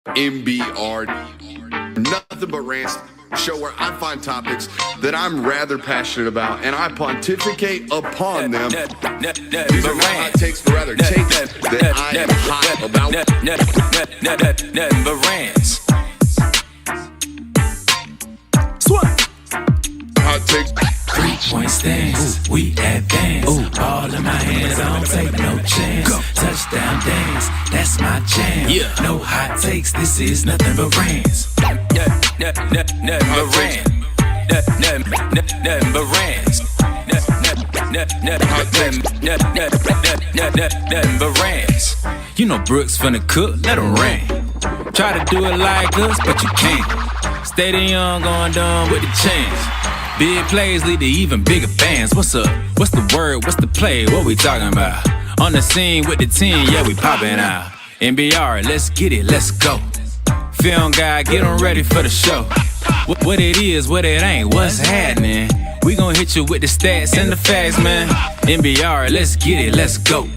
MBR, nothing but rants, show where I find topics that I'm rather passionate about and I pontificate upon them. These are not hot takes, but rather takes that I am hot about. Nothing but rants. Hot takes. 3-point stance, we advance. Ball in my hands, I don't take no chance. Touchdown dance, that's my jam. No hot takes, this is nothing but rants. Nothing but rants. Nothing but rants. Nothing but rants. You know Brooks finna cook, let him rant. Try to do it like us, but you can't. Stay the young, going dumb with the chance. Big plays lead to even bigger fans. What's up? What's the word? What's the play? What we talking about? On the scene with the team, yeah, we popping out. NBR, let's get it, let's go. Film guy, get on ready for the show. What it is, what it ain't, what's happening? We gon' hit you with the stats and the facts, man. NBR, let's get it, let's go.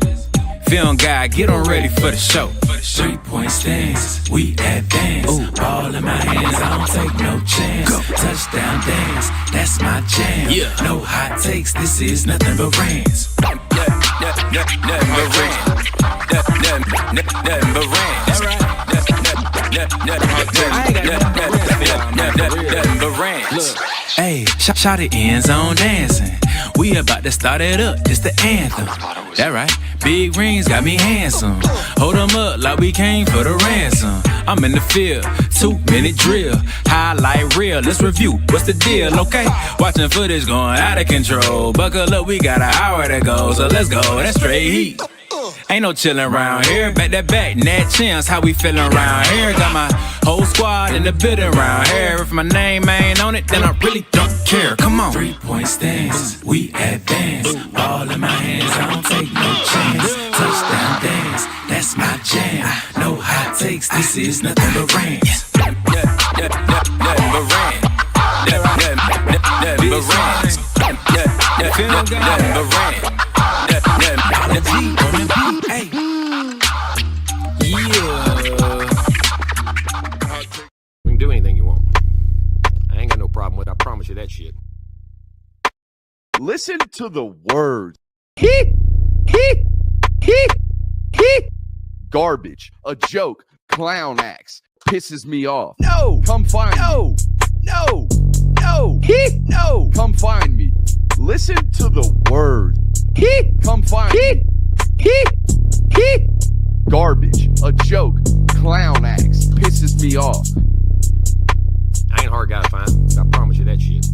Film guy, get on ready for the show. 3-point stance, we advance. Ball in my hands, I don't take no chance. Touchdown dance, that's my jam. No hot takes, this is nothing but rants. Nothing but rants. Nothing but rants. Nothing but rants. Hey, shout it end zone dancing. We about to start it up, it's the anthem. That right, big rings got me handsome. Hold them up like we came for the ransom. I'm in the field, 2-minute drill. Highlight reel, let's review, what's the deal, okay? Watching footage going out of control. Buckle up, we got an hour to go, so let's go, that's straight heat. Ain't no chillin' around here, back that back, Nat Chance, how we feelin' around here? Got my whole squad in the building around here. If my name ain't on it, then I really don't care, come on. 3-point stance, we advance. Ball in my hands, I don't take no chance. Touchdown dance, that's my jam. No hot takes, this is nothing but rants. Nothing but rants. Nothing but rants. Nothing but rants. Hey. Yeah. We can do anything you want. I ain't got no problem with it. I promise you that shit. Listen to the words. Garbage, a joke, clown acts, pisses me off. No, come find me. No, come find me. Listen to the words. Come find me. Garbage, a joke, clown acts, pisses me off. I ain't a hard guy to find. I promise you that shit.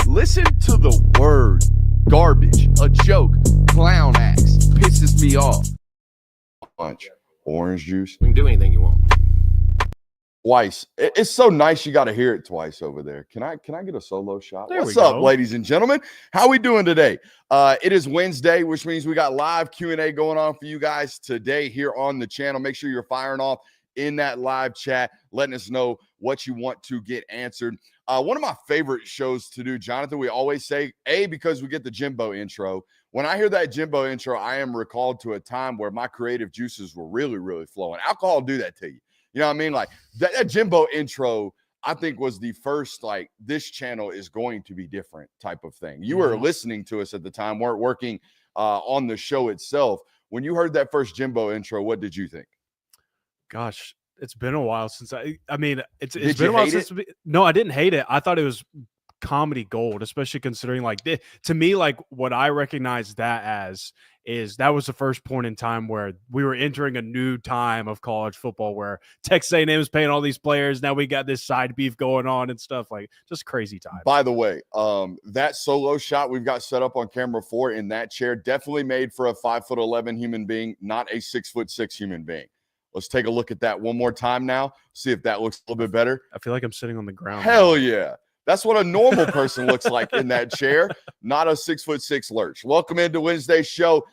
Listen to the words. Garbage, a joke, clown acts, pisses me off. Punch, orange juice. We can do anything you want. Twice. It's so nice you got to hear it twice over there. Can I get a solo shot? There What's up, ladies and gentlemen? How we doing today? It is Wednesday, which means we got live Q&A going on for you guys today here on the channel. Make sure you're firing off in that live chat, letting us know what you want to get answered. One of my favorite shows to do, Jonathan, we always say, because we get the Jimbo intro. When I hear that Jimbo intro, I am recalled to a time where my creative juices were really, really flowing. Alcohol will do that to you. You know what I mean? Like that Jimbo intro, I think was the first, like, this channel is going to be different type of thing. You were listening to us at the time, weren't working on the show itself. When you heard that first Jimbo intro, what did you think? Gosh, it's been a while since I mean, it's been a while since. No, I didn't hate it. I thought it was comedy gold, especially considering, like, to me, like, what I recognize that as is that was the first point in time where we were entering a new time of college football where Texas A&M is paying all these players. Now we got this side beef going on and stuff, like, just crazy time. By the way, that solo shot we've got set up on camera 4 in that chair definitely made for a 5'11" human being, not a 6'6" human being. Let's take a look at that one more time now. See if that looks a little bit better. I feel like I'm sitting on the ground. Hell yeah. That's what a normal person looks like in that chair, not a 6'6" lurch. Welcome into Wednesday's show.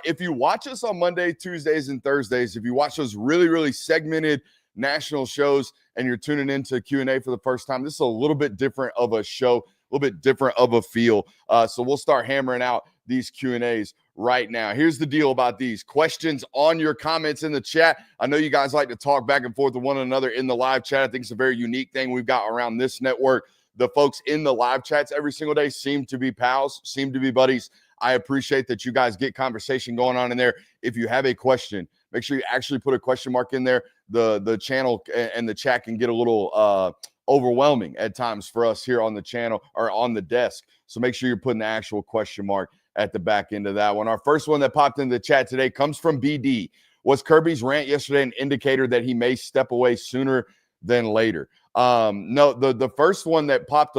If you watch us on Monday, Tuesdays, and Thursdays, if you watch those really, really segmented national shows and you're tuning into Q&A for the first time, this is a little bit different of a show, a little bit different of a feel. So we'll start hammering out these Q&As right now. Here's the deal about these questions on your comments in the chat. I know you guys like to talk back and forth with one another in the live chat. I think it's a very unique thing we've got around this network. The folks in the live chats every single day seem to be pals, seem to be buddies. I appreciate that you guys get conversation going on in there. If you have a question, make sure you actually put a question mark in there. The channel and the chat can get a little overwhelming at times for us here on the channel or on the desk. So make sure you're putting the actual question mark at the back end of that one. Our first one that popped into the chat today comes from BD. Was Kirby's rant yesterday an indicator that he may step away sooner than later? No, the first one that popped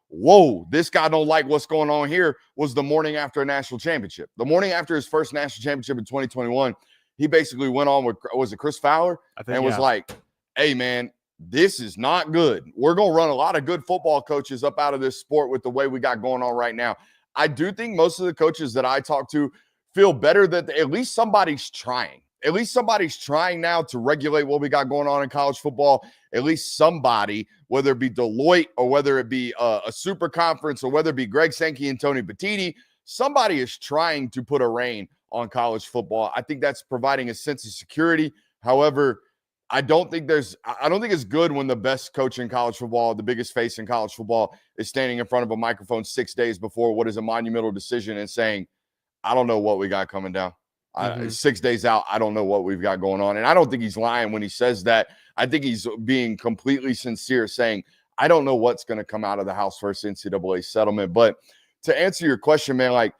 whoa, this guy don't like what's going on here was the morning after a national championship. The morning after his first national championship in 2021, he basically went on with, was it Chris Fowler? Was like, hey, man, this is not good. We're going to run a lot of good football coaches up out of this sport with the way we got going on right now. I do think most of the coaches that I talk to feel better that at least somebody's trying. At least somebody's trying now to regulate what we got going on in college football. At least somebody, whether it be Deloitte or whether it be a super conference or whether it be Greg Sankey and Tony Petitti, somebody is trying to put a rein on college football. I think that's providing a sense of security. However, I don't think it's good when the best coach in college football, the biggest face in college football, is standing in front of a microphone 6 days before what is a monumental decision and saying, I don't know what we got coming down. 6 days out, I don't know what we've got going on. And I don't think he's lying when he says that. I think he's being completely sincere, saying, I don't know what's going to come out of the House first NCAA settlement. But to answer your question, man, like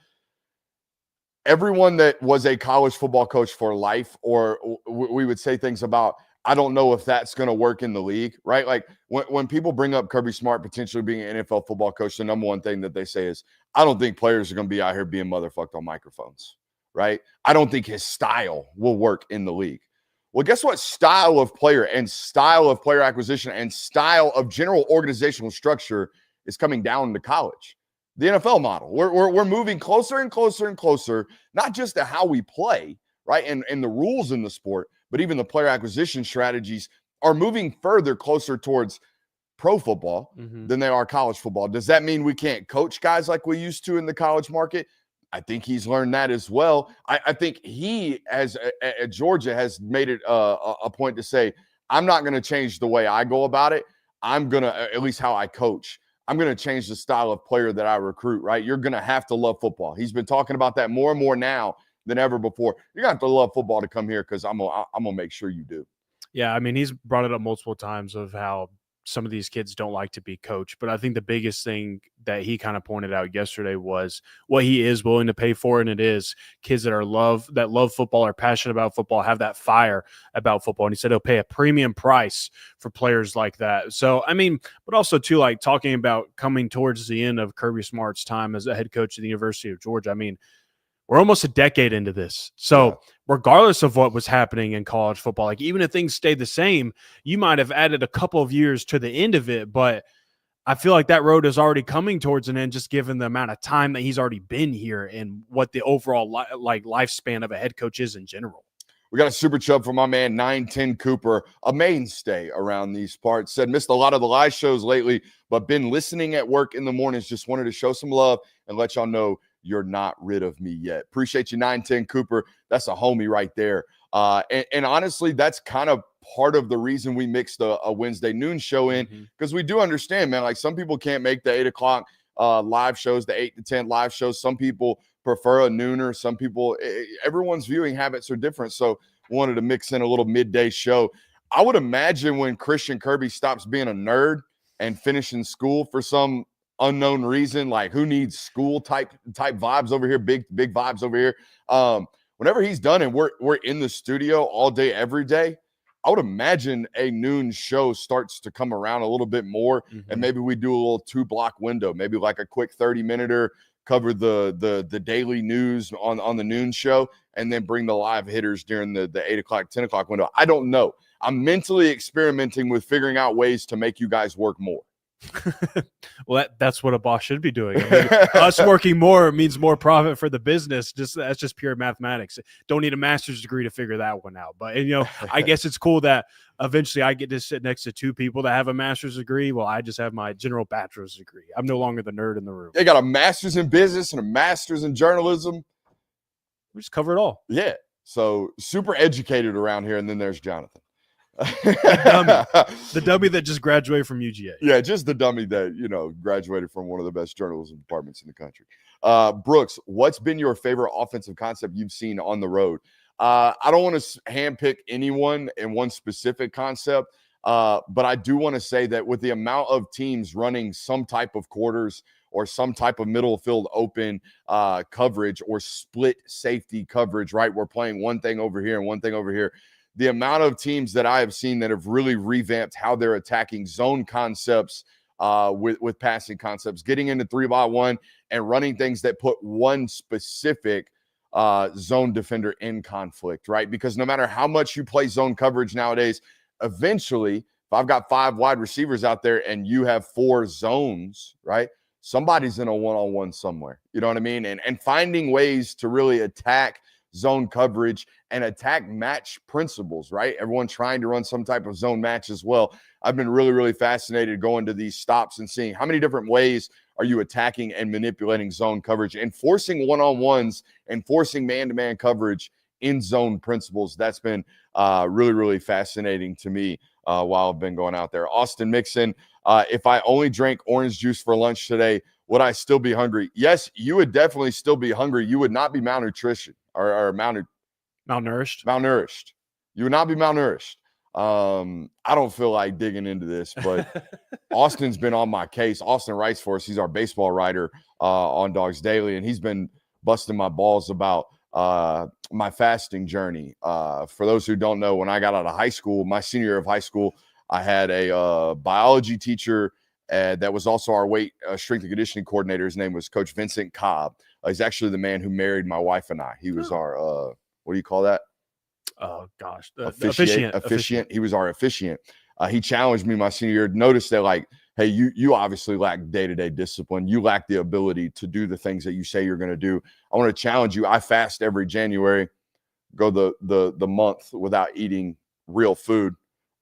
everyone that was a college football coach for life, or we would say things about, I don't know if that's going to work in the league, right? Like when people bring up Kirby Smart potentially being an NFL football coach, the number one thing that they say is, I don't think players are going to be out here being motherfucked on microphones. Right? I don't think his style will work in the league. Well, guess what? Style of player and style of player acquisition and style of general organizational structure is coming down to college. The NFL model. We're moving closer and closer and closer, not just to how we play, right? And the rules in the sport, but even the player acquisition strategies are moving further closer towards pro football than they are college football. Does that mean we can't coach guys like we used to in the college market? I think he's learned that as well. I think he, at Georgia, has made it a point to say, I'm not going to change the way I go about it. I'm going to, at least how I coach, I'm going to change the style of player that I recruit, right? You're going to have to love football. He's been talking about that more and more now than ever before. You're going to have to love football to come here because I'm going to make sure you do. Yeah, I mean, he's brought it up multiple times of how some of these kids don't like to be coached. But I think the biggest thing that he kind of pointed out yesterday was what he is willing to pay for. And it is kids that love football, are passionate about football, have that fire about football. And he said he'll pay a premium price for players like that. So, I mean, but also too, like talking about coming towards the end of Kirby Smart's time as a head coach at the University of Georgia. I mean, we're almost a decade into this. So regardless of what was happening in college football, like even if things stayed the same, you might have added a couple of years to the end of it. But I feel like that road is already coming towards an end, just given the amount of time that he's already been here and what the overall lifespan of a head coach is in general. We got a super chub from my man 910 Cooper, a mainstay around these parts. Said, missed a lot of the live shows lately, but been listening at work in the mornings. Just wanted to show some love and let y'all know you're not rid of me yet. Appreciate you, 910 Cooper. That's a homie right there. And honestly, that's kind of part of the reason we mixed a Wednesday noon show in, because we do understand, man, like some people can't make the 8 o'clock live shows, the 8 to 10 live shows. Some people prefer a nooner. Some people, everyone's viewing habits are different. So wanted to mix in a little midday show. I would imagine when Christian Kirby stops being a nerd and finishing school for some unknown reason, like who needs school type vibes over here, big vibes over here. Whenever he's done and we're in the studio all day, every day, I would imagine a noon show starts to come around a little bit more. And maybe we do a little 2-block window, maybe like a quick 30-minute cover the daily news on the noon show, and then bring the live hitters during the 8 o'clock, 10 o'clock window. I don't know. I'm mentally experimenting with figuring out ways to make you guys work more. Well, that's what a boss should be doing. I mean, us working more means more profit for the business. That's just pure mathematics. Don't need a master's degree to figure that one out. But I guess it's cool that eventually I get to sit next to two people that have a master's degree. Well, I just have my general bachelor's degree. I'm no longer the nerd in the room. They got a master's in business and a master's in journalism. We just cover it all. Yeah. So super educated around here. And then there's Jonathan. The dummy that just graduated from UGA. Yeah, just the dummy that, graduated from one of the best journalism departments in the country. Brooks, what's been your favorite offensive concept you've seen on the road? I don't want to handpick anyone in one specific concept, but I do want to say that with the amount of teams running some type of quarters or some type of middle field open coverage or split safety coverage, right? We're playing one thing over here and one thing over here. The amount of teams that I have seen that have really revamped how they're attacking zone concepts with passing concepts, getting into 3-by-1 and running things that put one specific zone defender in conflict, right? Because no matter how much you play zone coverage nowadays, eventually, if I've got 5 wide receivers out there and you have 4 zones, right? Somebody's in a one-on-one somewhere. You know what I mean? And finding ways to really attack zone coverage and attack match principles, right? Everyone trying to run some type of zone match as well. I've been really, really fascinated going to these stops and seeing how many different ways are you attacking and manipulating zone coverage and forcing one-on-ones and forcing man-to-man coverage in zone principles. That's been really, really fascinating to me while I've been going out there. Austin Mixon, if I only drank orange juice for lunch today, would I still be hungry? Yes, you would definitely still be hungry. You would not be malnutrition or malnourished. You would not be malnourished. I don't feel like digging into this, but Austin's been on my case. Austin writes for us. He's our baseball writer on Dogs Daily, and he's been busting my balls about my fasting journey. For those who don't know, when I got out of high school, my senior year of high school, I had a biology teacher that was also our weight strength and conditioning coordinator. His name was Coach Vincent Cobb. He's actually the man who married my wife and I. He was our what do you call that? Oh gosh, officiant. He was our officiant. He challenged me my senior year. Noticed that, like, hey, you obviously lack day-to-day discipline. You lack the ability to do the things that you say you're going to do. I want to challenge you. I fast every January, go the month without eating real food.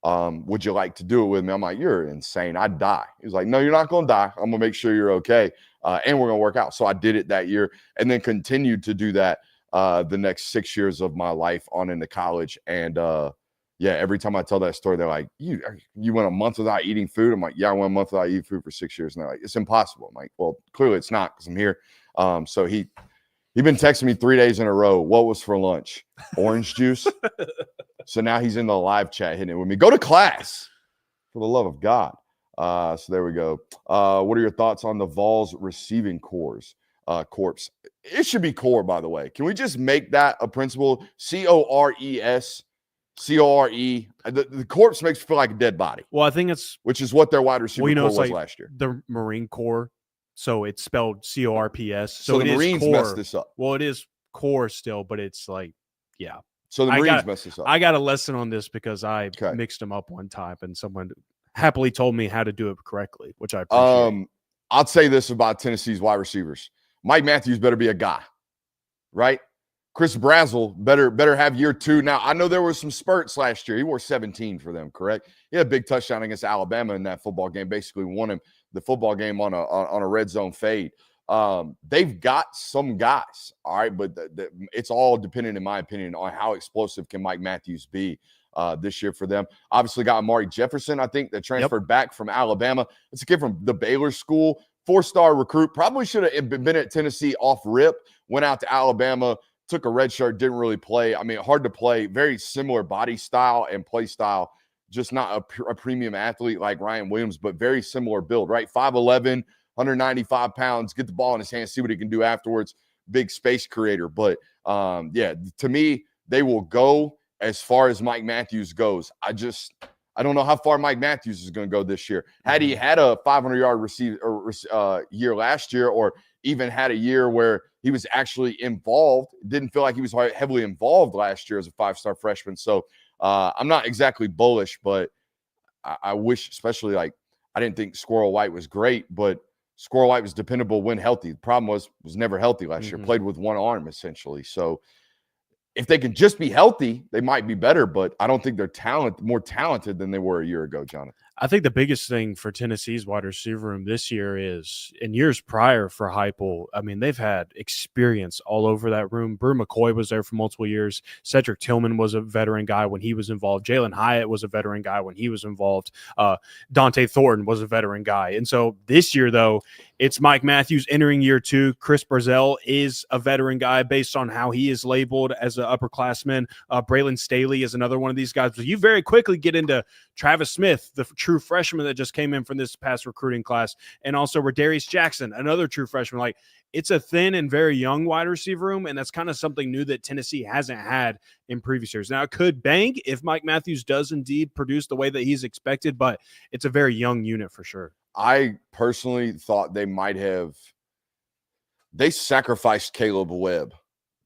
Would you like to do it with me? I'm like, you're insane. I'd die. He was like, no, you're not going to die. I'm going to make sure you're okay. And we're going to work out. So I did it that year and then continued to do that the next 6 years of my life on into college. And every time I tell that story, they're like, you went a month without eating food? I'm like, yeah, I went a month without eating food for 6 years. And they're like, it's impossible. I'm like, well, clearly it's not because I'm here. So he'd been texting me 3 days in a row. What was for lunch? Orange juice. So now he's in the live chat hitting it with me. Go to class, for the love of God. So there we go. What are your thoughts on the Vols receiving corps? It should be core, by the way. Can we just make that a principle? CORES, CORE. The corpse makes you feel like a dead body. Well, I think it's which is what their wide receiver corps was like last year. The Marine Corps, so it's spelled CORPS. So the Marines messed this up. Well, it is core still, but it's like, yeah. So the Marines messed this up. I got a lesson on this because I mixed them up one time, and someone happily told me how to do it correctly, which I appreciate. I'll say this about Tennessee's wide receivers. Mike Matthews better be a guy, right? Chris Brazzell better have year 2. Now, I know there were some spurts last year. He wore 17 for them, correct? He had a big touchdown against Alabama in that football game, basically won him the football game on a red zone fade. They've got some guys, all right, but it's all dependent, in my opinion, on how explosive can Mike Matthews be this year for them. Obviously got Amari Jefferson, I think, that transferred back from Alabama. It's a kid from the Baylor school, 4-star recruit, probably should have been at Tennessee off rip, went out to Alabama, took a red shirt, didn't really play. I mean, hard to play, very similar body style and play style, just not a premium athlete like Ryan Williams, but very similar build, right? 5'11", 195 pounds, get the ball in his hands, see what he can do afterwards. Big space creator. But, to me, they will go as far as Mike Matthews goes. I don't know how far Mike Matthews is going to go this year. Had he had a 500-yard year last year, or even had a year where he was actually involved, didn't feel like he was heavily involved last year as a 5-star freshman. So I'm not exactly bullish, but I wish, especially like, I didn't think Squirrel White was great, but Squirrel White was dependable when healthy. The problem was never healthy last year, played with one arm essentially. So if they can just be healthy, they might be better, but I don't think they're more talented than they were a year ago, Jonathan. I think the biggest thing for Tennessee's wide receiver room this year is, in years prior for Heupel, I mean, they've had experience all over that room. Brew McCoy was there for multiple years. Cedric Tillman was a veteran guy when he was involved. Jalen Hyatt was a veteran guy when he was involved. Dante Thornton was a veteran guy. And so this year, though, it's Mike Matthews entering year 2. Chris Brazzell is a veteran guy based on how he is labeled as an upperclassman. Braylon Staley is another one of these guys. But you very quickly get into Travis Smith, the true freshman that just came in from this past recruiting class, and also Radarius Jackson, another true freshman. Like, it's a thin and very young wide receiver room, and that's kind of something new that Tennessee hasn't had in previous years. Now, it could bang if Mike Matthews does indeed produce the way that he's expected, but it's a very young unit for sure. I personally thought they sacrificed Caleb Webb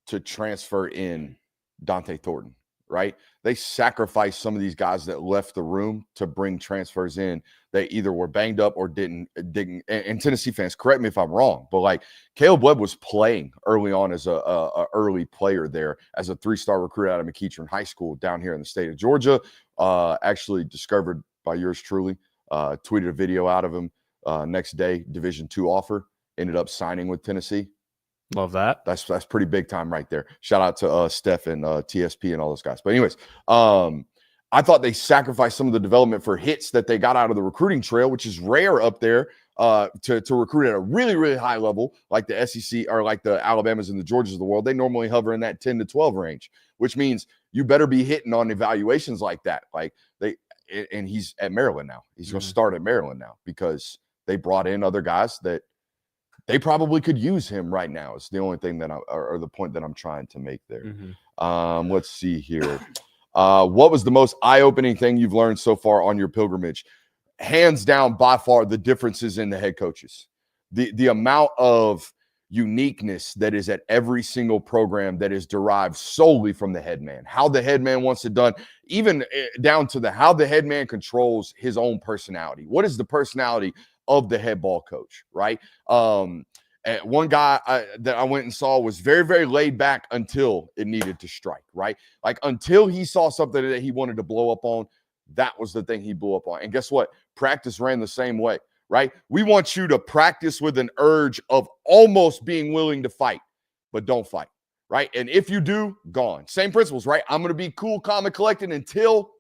to transfer in Dante Thornton, right? They sacrificed some of these guys that left the room to bring transfers in. They either were banged up or didn't. And Tennessee fans, correct me if I'm wrong, but like Caleb Webb was playing early on as a early player there as a 3-star recruit out of McEachern High School down here in the state of Georgia. Actually discovered by yours truly. Tweeted a video out of him next day, Division II offer, ended up signing with Tennessee. Love that. That's pretty big time right there. Shout out to Steph and TSP and all those guys. But anyways, I thought they sacrificed some of the development for hits that they got out of the recruiting trail, which is rare up there to recruit at a really, really high level, like the SEC or like the Alabamas and the Georgias of the world. They normally hover in that 10 to 12 range, which means you better be hitting on evaluations like that. And he's at Maryland now. He's going to start at Maryland now because they brought in other guys that they probably could use him right now. It's the only thing that or the point that I'm trying to make there. Let's see here. What was the most eye-opening thing you've learned so far on your pilgrimage? Hands down, by far, the differences in the head coaches. The amount of uniqueness that is at every single program that is derived solely from the head man, how the head man wants it done, even down to how the head man controls his own personality. What is the personality of the head ball coach, right? One guy that I went and saw was very, very laid back until it needed to strike, right? Like until he saw something that he wanted to blow up on, that was the thing he blew up on. And guess what? Practice ran the same way. Right? We want you to practice with an urge of almost being willing to fight, but don't fight, right? And if you do, gone. Same principles, right? I'm going to be cool, calm, and collected until,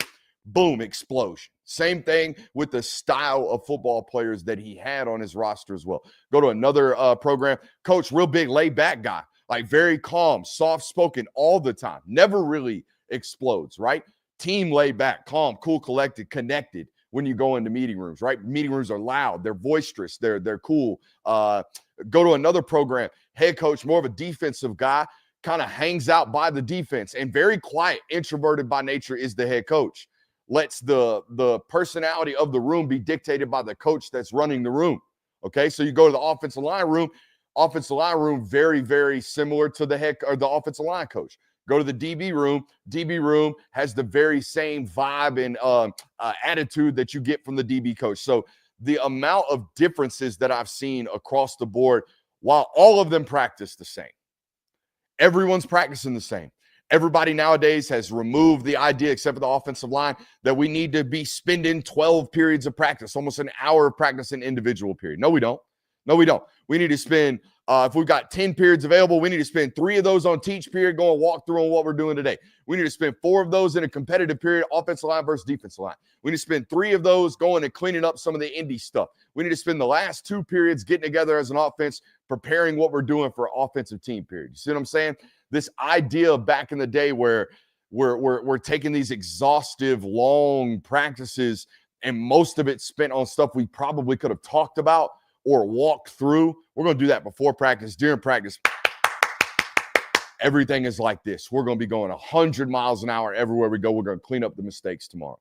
boom, explosion. Same thing with the style of football players that he had on his roster as well. Go to another program. Coach, real big, laid-back guy, like very calm, soft-spoken all the time. Never really explodes, right? Team laid back, calm, cool, collected, connected. When you go into meeting rooms, right? Meeting rooms are loud. They're boisterous. They're cool. Go to another program. Head coach, more of a defensive guy, kind of hangs out by the defense and very quiet, introverted by nature is the head coach. Lets the personality of the room be dictated by the coach that's running the room. Okay, so you go to the offensive line room. Offensive line room, very, very similar to the offensive line coach. Go to the DB room. DB room has the very same vibe and attitude that you get from the DB coach. So the amount of differences that I've seen across the board, while all of them practice the same, everyone's practicing the same. Everybody nowadays has removed the idea, except for the offensive line, that we need to be spending 12 periods of practice, almost an hour of practice in individual period. No, we don't. No, we don't. We need to spend, if we've got 10 periods available, we need to spend 3 of those on teach period, going walk through on what we're doing today. We need to spend 4 of those in a competitive period, offensive line versus defensive line. We need to spend 3 of those going and cleaning up some of the indie stuff. We need to spend the last 2 periods getting together as an offense, preparing what we're doing for offensive team period. You see what I'm saying? This idea of back in the day where we're taking these exhaustive, long practices, and most of it spent on stuff we probably could have talked about or walked through. We're going to do that before practice, during practice. Everything is like this. We're going to be going 100 miles an hour everywhere we go. We're going to clean up the mistakes tomorrow.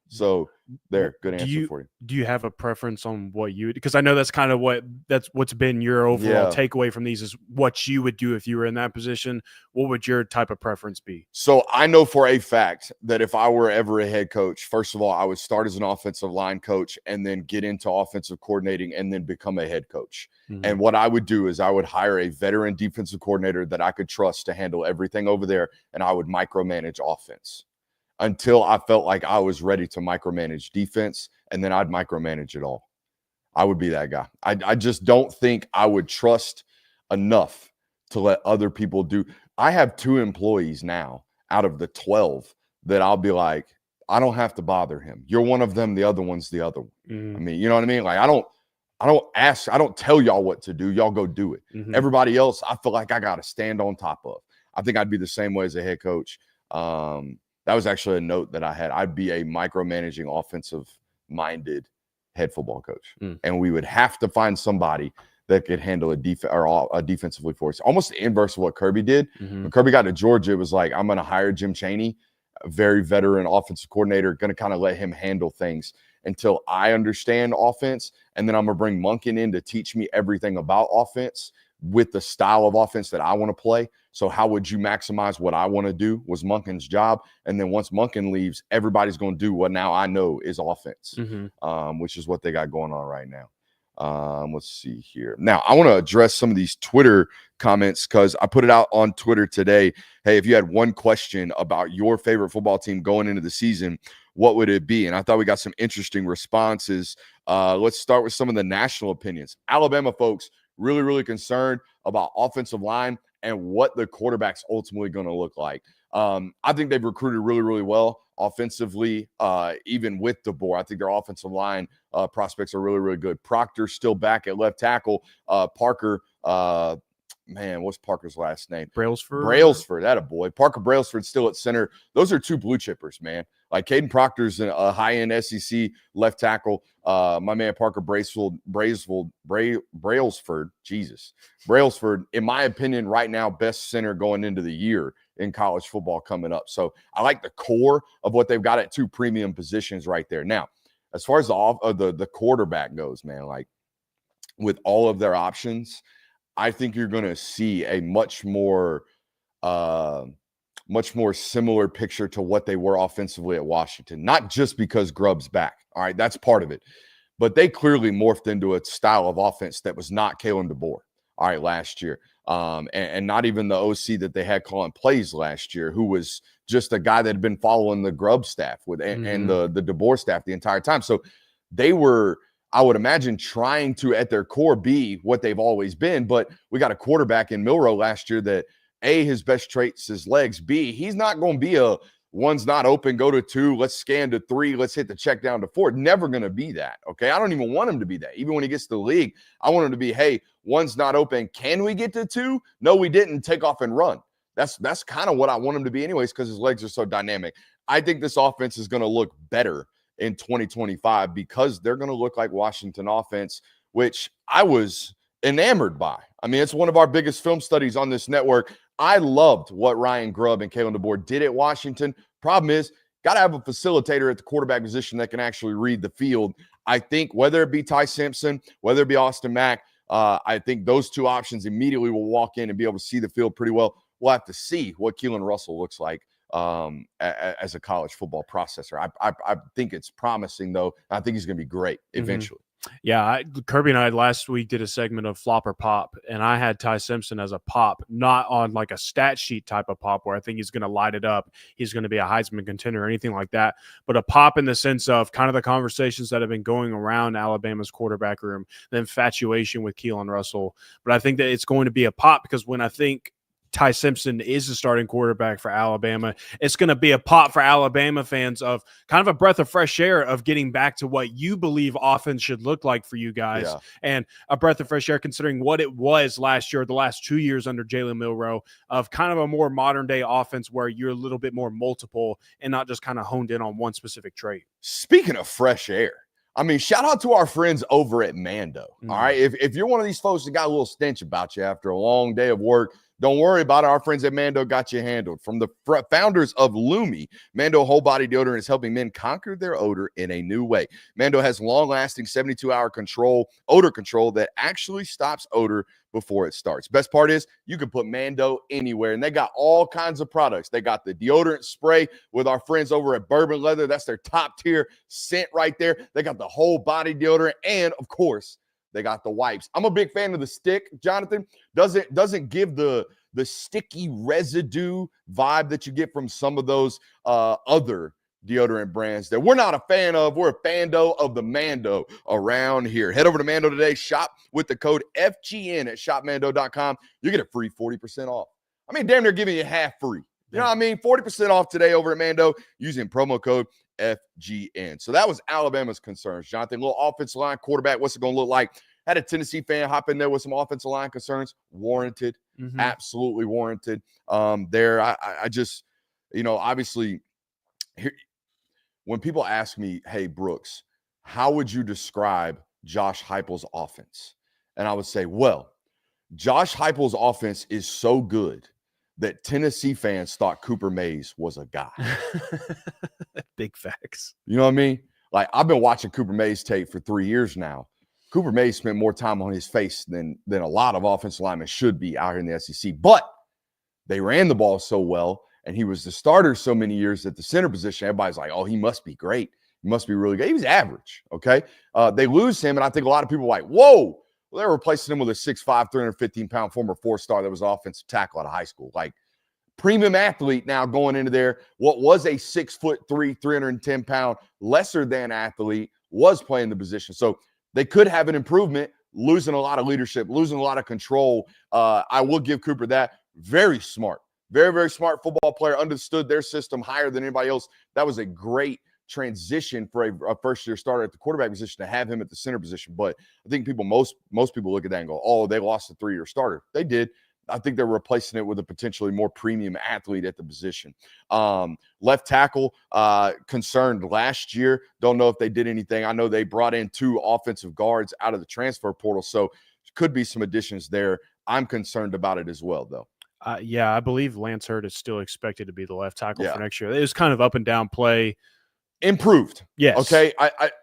So there, good answer for you. Do you have a preference on what you, because I know that's kind of what's been your overall takeaway from these is what you would do if you were in that position. What would your type of preference be? So I know for a fact that if I were ever a head coach, first of all, I would start as an offensive line coach and then get into offensive coordinating and then become a head coach. And what I would do is I would hire a veteran defensive coordinator that I could trust to handle everything over there, and I would micromanage offense until I felt like I was ready to micromanage defense, and then I'd micromanage it all. I would be that guy. I just don't think I would trust enough to let other people do. I have 2 employees now out of the 12 that I'll be like, I don't have to bother him. You're one of them. The other one's the other one. I mean, you know what I mean? Like, I don't tell y'all what to do. Y'all go do it. Everybody else, I feel like I got to stand on top of. I think I'd be the same way as a head coach. That was actually a note that I had. I'd be a micromanaging, offensive-minded head football coach. And we would have to find somebody that could handle a defensively for us. Almost the inverse of what Kirby did. When Kirby got to Georgia, it was like, I'm going to hire Jim Chaney, a very veteran offensive coordinator, going to kind of let him handle things until I understand offense. And then I'm going to bring Monken in to teach me everything about offense with the style of offense that I want to play. So how would you maximize what I want to do was Monken's job. And then once Monken leaves, everybody's going to do what now I know is offense, which is what they got going on right now. Let's see here. Now, I want to address some of these Twitter comments because I put it out on Twitter today. Hey, if you had one question about your favorite football team going into the season, what would it be? And I thought we got some interesting responses. Let's start with some of the national opinions. Alabama folks really, really concerned about offensive line and what the quarterback's ultimately going to look like. I think they've recruited really, really well offensively, even with DeBoer. I think their offensive line prospects are really, really good. Proctor's still back at left tackle. Parker, what's Parker's last name? Brailsford, that a boy. Parker Brailsford's still at center. Those are 2 blue chippers, man. Like Caden Proctor's a high-end SEC left tackle. My man Parker Brailsford, in my opinion, right now, best center going into the year in college football coming up. So I like the core of what they've got at 2 premium positions right there. Now, as far as the quarterback goes, man, like with all of their options, I think you're going to see a much more similar picture to what they were offensively at Washington. Not just because Grubb's back. All right, that's part of it. But they clearly morphed into a style of offense that was not Kalen DeBoer, all right, last year. And not even the OC that they had calling plays last year, who was just a guy that had been following the Grubb staff and the DeBoer staff the entire time. So they were, I would imagine, trying to, at their core, be what they've always been. But we got a quarterback in Milroe last year that, A, his best trait's his legs. B, he's not going to be a one's not open, go to 2, let's scan to 3, let's hit the check down to 4. Never going to be that, okay? I don't even want him to be that. Even when he gets to the league, I want him to be, hey, one's not open. Can we get to 2? No, we didn't. Take off and run. That's kind of what I want him to be anyways because his legs are so dynamic. I think this offense is going to look better in 2025 because they're going to look like Washington offense, which I was enamored by. I mean, it's one of our biggest film studies on this network. I loved what Ryan Grubb and Kalen DeBoer did at Washington. Problem is, got to have a facilitator at the quarterback position that can actually read the field. I think whether it be Ty Simpson, whether it be Austin Mack, I think those 2 options immediately will walk in and be able to see the field pretty well. We'll have to see what Keelan Russell looks like as a college football processor. I think it's promising, though. I think he's going to be great eventually. Yeah, Kirby and I last week did a segment of flop or pop, and I had Ty Simpson as a pop, not on like a stat sheet type of pop where I think he's going to light it up. He's going to be a Heisman contender or anything like that, but a pop in the sense of kind of the conversations that have been going around Alabama's quarterback room, the infatuation with Keelan Russell. But I think that it's going to be a pop because when I think Ty Simpson is the starting quarterback for Alabama, it's going to be a pop for Alabama fans of kind of a breath of fresh air of getting back to what you believe offense should look like for you guys, and a breath of fresh air considering what it was last year, the last 2 years under Jalen Milroe, of kind of a more modern day offense where you're a little bit more multiple and not just kind of honed in on one specific trait. Speaking of fresh air, I mean, shout out to our friends over at Mando. All right. If you're one of these folks that got a little stench about you after a long day of work, Don't worry about it. Our friends at Mando got you handled. From the founders of Lumi, Mando Whole Body Deodorant is helping men conquer their odor in a new way. Mando has long-lasting 72-hour odor control that actually stops odor before it starts. Best part is you can put Mando anywhere, and they got all kinds of products. They got the deodorant spray with our friends over at Bourbon Leather. That's their top-tier scent right there. They got the whole body deodorant, and, of course, they got the wipes. I'm a big fan of the stick, Jonathan. Doesn't give the sticky residue vibe that you get from some of those other deodorant brands that we're not a fan of. We're a fando of the Mando around here. Head over to Mando today. Shop with the code FGN at shopmando.com. You get a free 40% off. I mean, damn near giving you half free. You know what I mean? 40% off today over at Mando using promo code FGN. So that was Alabama's concerns. Jonathan, little offensive line, quarterback, what's it going to look like? Had a Tennessee fan hop in there with some offensive line concerns. Warranted. Absolutely warranted. I just, obviously, here, when people ask me, hey, Brooks, how would you describe Josh Heupel's offense? And I would say, well, Josh Heupel's offense is so good that Tennessee fans thought Cooper Mays was a guy. Big facts. You know what I mean? Like, I've been watching Cooper Mays tape for 3 years now. Cooper Mays spent more time on his face than a lot of offensive linemen should be out here in the SEC. But they ran the ball so well, and he was the starter so many years at the center position. Everybody's like, oh, he must be great. He must be really good. He was average, okay? They lose him, and I think a lot of people are like, whoa. Well, they're replacing him with a 6'5", 315-pound former four-star that was offensive tackle out of high school. Like, premium athlete now going into there. What was a 6'3", 310-pound lesser-than athlete was playing the position. So they could have an improvement, losing a lot of leadership, losing a lot of control. I will give Cooper that. Very smart. Very, very smart football player, understood their system higher than anybody else. That was a great transition for a first-year starter at the quarterback position to have him at the center position. But I think most people look at that and go, oh, they lost a 3-year starter. They did. I think they're replacing it with a potentially more premium athlete at the position. Left tackle, concerned last year. Don't know if they did anything. I know they brought in 2 offensive guards out of the transfer portal, so could be some additions there. I'm concerned about it as well, though. Yeah, I believe Lance Hurd is still expected to be the left tackle for next year. It was kind of up and down play. Improved. Yes. Okay.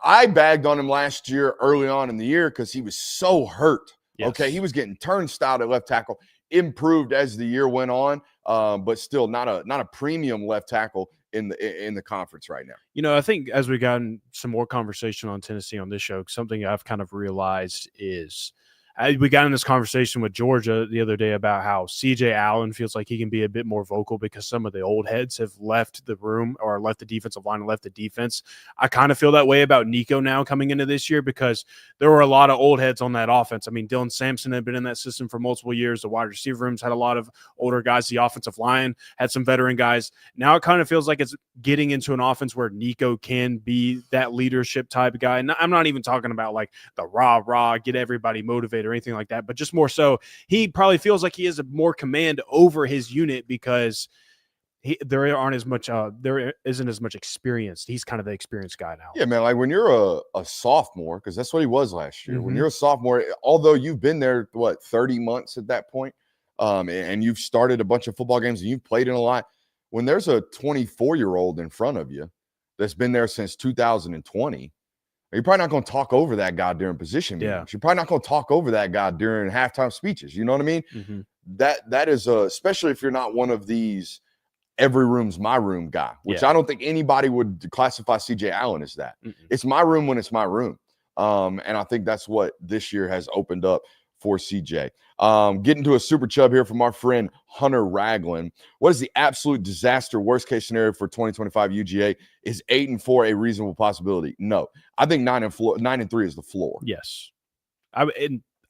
I bagged on him last year early on in the year because he was so hurt. Yes. Okay. He was getting turnstile at left tackle. Improved as the year went on, but still not a premium left tackle in the conference right now. I think as we gotten some more conversation on Tennessee on this show, something I've kind of realized is we got in this conversation with Georgia the other day about how CJ Allen feels like he can be a bit more vocal because some of the old heads have left the room or left the defensive line and left the defense. I kind of feel that way about Nico now coming into this year because there were a lot of old heads on that offense. I mean, Dylan Sampson had been in that system for multiple years. The wide receiver rooms had a lot of older guys. The offensive line had some veteran guys. Now it kind of feels like it's getting into an offense where Nico can be that leadership type of guy. And I'm not even talking about like the rah, get everybody motivated or anything like that, but just more so he probably feels like he has a more command over his unit because there isn't as much experience. He's kind of the experienced guy now. Yeah, man. Like when you're a sophomore, because that's what he was last year. When you're a sophomore, although you've been there, 30 months at that point, and you've started a bunch of football games and you've played in a lot. When there's a 24-year-old in front of you that's been there since 2020, you're probably not going to talk over that guy during position meetings. You're probably not going to talk over that guy during halftime speeches. You know what I mean? That is especially if you're not one of these every room's my room guy, which I don't think anybody would classify CJ Allen as that. It's my room when it's my room. And I think that's what this year has opened up for CJ. Getting to a super chub here from our friend Hunter Ragland. What is the absolute disaster worst case scenario for 2025 UGA? Is 8-4 a reasonable possibility? No. I think 9-3 is the floor. Yes. I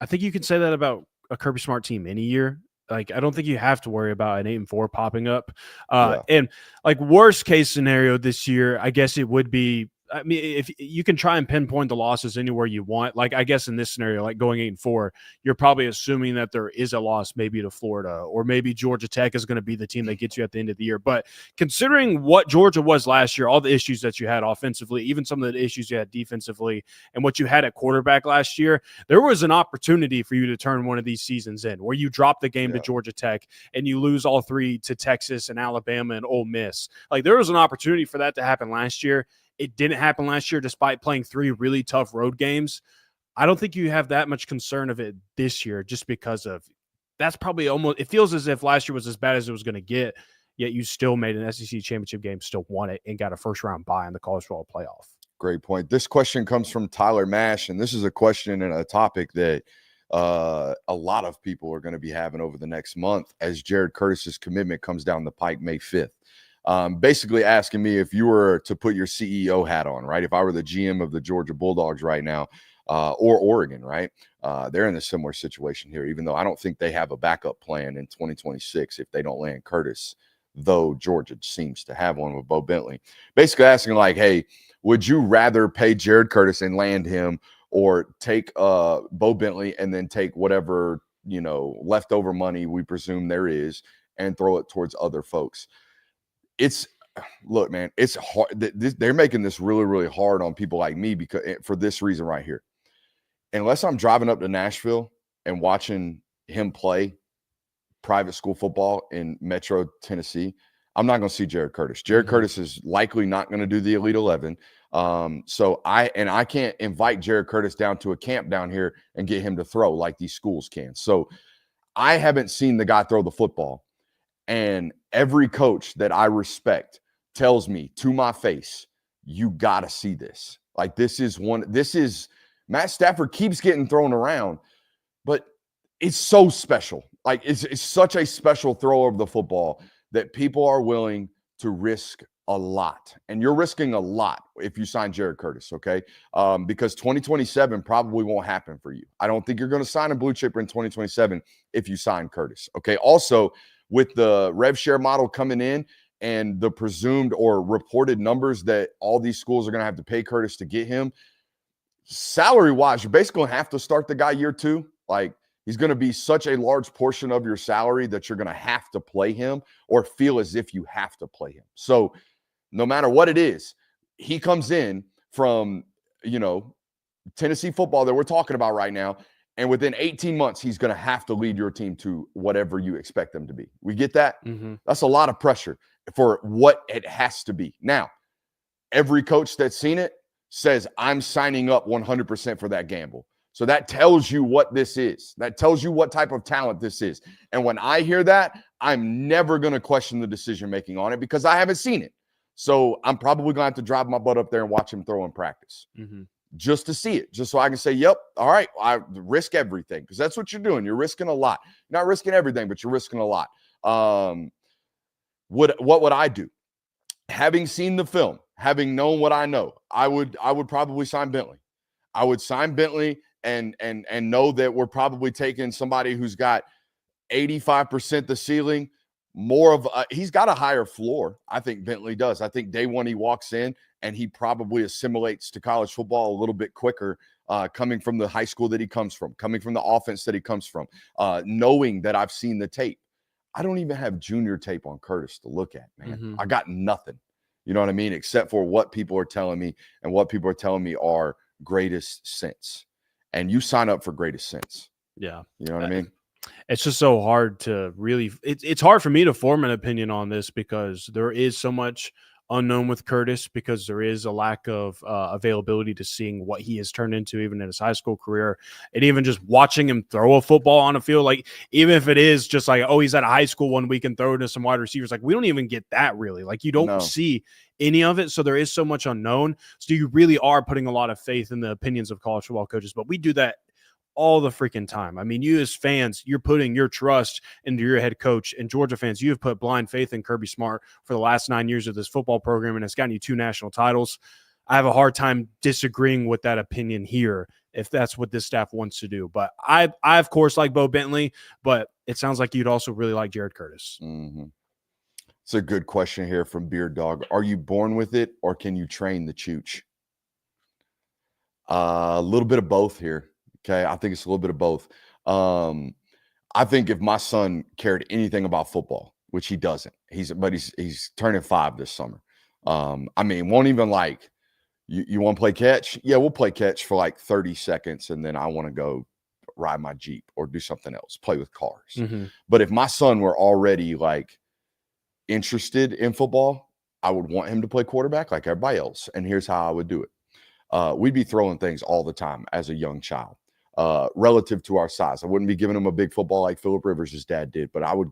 think you can say that about a Kirby Smart team any year. Like, I don't think you have to worry about an 8-4 popping up. And like worst case scenario this year, I guess it would be I mean, if you can try and pinpoint the losses anywhere you want, like I guess in this scenario, like going 8-4, you're probably assuming that there is a loss maybe to Florida, or maybe Georgia Tech is going to be the team that gets you at the end of the year. But considering what Georgia was last year, all the issues that you had offensively, even some of the issues you had defensively, and what you had at quarterback last year, there was an opportunity for you to turn one of these seasons in where you drop the game to Georgia Tech and you lose all 3 to Texas and Alabama and Ole Miss. Like, there was an opportunity for that to happen last year. It didn't happen last year despite playing 3 really tough road games. I don't think you have that much concern of it this year just because of that's probably almost – it feels as if last year was as bad as it was going to get, yet you still made an SEC championship game, still won it, and got a first-round bye in the college football playoff. Great point. This question comes from Tyler Mash, and this is a question and a topic that a lot of people are going to be having over the next month as Jared Curtis's commitment comes down the pike May 5th. Basically asking me if you were to put your CEO hat on, right? If I were the GM of the Georgia Bulldogs right now, or Oregon, right? They're in a similar situation here, even though I don't think they have a backup plan in 2026 if they don't land Curtis, though Georgia seems to have one with Bo Bentley. Basically asking like, hey, would you rather pay Jared Curtis and land him, or take Bo Bentley and then take whatever, leftover money we presume there is and throw it towards other folks? Look, man, it's hard. They're making this really, really hard on people like me because for this reason right here. Unless I'm driving up to Nashville and watching him play private school football in Metro Tennessee, I'm not going to see Jared Curtis. Jared Curtis is likely not going to do the Elite 11. So I can't invite Jared Curtis down to a camp down here and get him to throw like these schools can. So I haven't seen the guy throw the football. And every coach that I respect tells me to my face, you got to see this. Like, Matt Stafford keeps getting thrown around, but it's so special. Like, it's such a special thrower of the football that people are willing to risk a lot. And you're risking a lot if you sign Jared Curtis, okay? Because 2027 probably won't happen for you. I don't think you're going to sign a blue chipper in 2027 if you sign Curtis, okay? Also, with the rev share model coming in and the presumed or reported numbers that all these schools are going to have to pay Curtis to get him, salary-wise, you're basically going to have to start the guy year 2. Like, he's going to be such a large portion of your salary that you're going to have to play him or feel as if you have to play him. So no matter what it is, he comes in from, Tennessee football that we're talking about right now, and within 18 months, he's going to have to lead your team to whatever you expect them to be. We get that? Mm-hmm. That's a lot of pressure for what it has to be. Now, every coach that's seen it says, I'm signing up 100% for that gamble. So that tells you what this is. That tells you what type of talent this is. And when I hear that, I'm never going to question the decision-making on it because I haven't seen it. So I'm probably going to have to drive my butt up there and watch him throw in practice. Mm-hmm. Just to see it, just so I can say, yep, all right, I risk everything, because that's what you're doing. You're risking a lot. You're not risking everything, but you're risking a lot. What would I do? Having seen the film, having known what I know, I would probably sign Bentley. I would sign Bentley and know that we're probably taking somebody who's got 85% the ceiling, more of he's got a higher floor. I think Bentley does. I think day one he walks in and he probably assimilates to college football a little bit quicker, coming from the high school that he comes from, coming from the offense that he comes from, knowing that I've seen the tape. I don't even have junior tape on Curtis to look at, man. Mm-hmm. I got nothing. You know what I mean? Except for what people are telling me, and what people are telling me are greatest sense. And you sign up for greatest sense. Yeah. You know what I mean? It's just so hard to really it's hard for me to form an opinion on this because there is so much unknown with Curtis, because there is a lack of availability to seeing what he has turned into even in his high school career, and even just watching him throw a football on a field. Like, even if it is just like, oh, he's at a high school one week and throw it to some wide receivers, like, we don't even get that really. Like, you don't see any of it. So there is so much unknown. So you really are putting a lot of faith in the opinions of college football coaches, but we do that all the freaking time. I mean, you as fans, you're putting your trust into your head coach, and Georgia fans, you have put blind faith in Kirby Smart for the last 9 years of this football program, and it's gotten you 2 national titles. I have a hard time disagreeing with that opinion here if that's what this staff wants to do. But I of course like Bo Bentley, but it sounds like you'd also really like Jared Curtis. Mm-hmm. It's a good question here from Beard Dog. Are you born with it, or can you train the chooch? A little bit of both here. Okay. I think it's a little bit of both. I think if my son cared anything about football, which he doesn't, he's turning 5 this summer. I mean, won't even like, you want to play catch? Yeah, we'll play catch for like 30 seconds. And then I want to go ride my Jeep or do something else, play with cars. Mm-hmm. But if my son were already like interested in football, I would want him to play quarterback like everybody else. And here's how I would do it. We'd be throwing things all the time as a young child, relative to our size. I wouldn't be giving him a big football like Phillip Rivers' dad did, but I would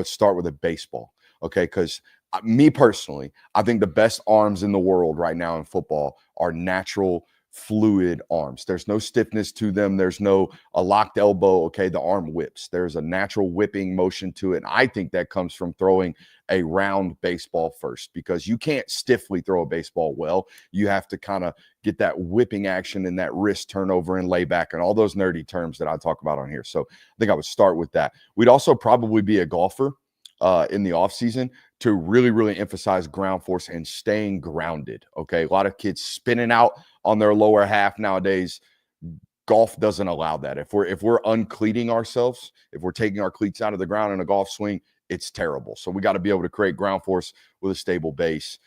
start with a baseball. Okay. Because me personally, I think the best arms in the world right now in football are natural, fluid arms. There's no stiffness to them. There's no a locked elbow. Okay. The arm whips. There's a natural whipping motion to it. And I think that comes from throwing a round baseball first, because you can't stiffly throw a baseball well. You have to kind of get that whipping action and that wrist turnover and layback and all those nerdy terms that I talk about on here. So I think I would start with that. We'd also probably be a golfer in the offseason to really, really emphasize ground force and staying grounded. Okay. A lot of kids spinning out on their lower half nowadays. Golf doesn't allow that. If we're uncleating ourselves, if we're taking our cleats out of the ground in a golf swing, it's terrible. So we got to be able to create ground force with a stable base.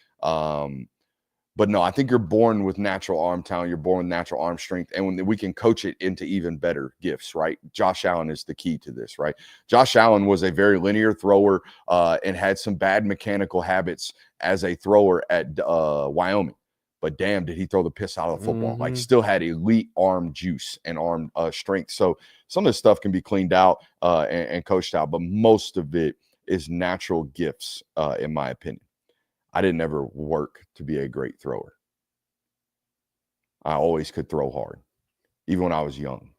But no, I think you're born with natural arm talent. You're born with natural arm strength. And when we can coach it into even better gifts, right? Josh Allen is the key to this, right? Josh Allen was a very linear thrower and had some bad mechanical habits as a thrower at Wyoming. But damn, did he throw the piss out of the football. Like, still had elite arm juice and arm strength. So some of this stuff can be cleaned out and coached out, but most of it is natural gifts, in my opinion. I didn't ever work to be a great thrower. I always could throw hard, even when I was young.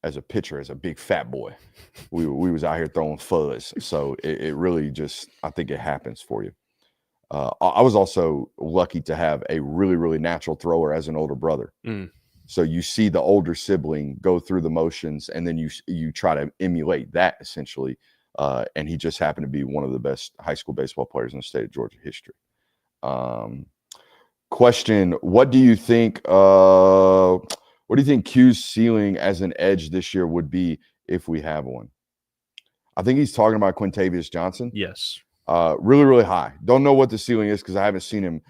As a pitcher, as a big fat boy, we was out here throwing fuzz. So it really just, I think it happens for you. I was also lucky to have a really, really natural thrower as an older brother. So you see the older sibling go through the motions, and then you try to emulate that essentially. And he just happened to be one of the best high school baseball players in the state of Georgia history. Question: What do you think? What do you think Q's ceiling as an edge this year would be if we have one? I think he's talking about Quintavious Johnson. Yes. Really, really high. Don't know what the ceiling is because I haven't seen him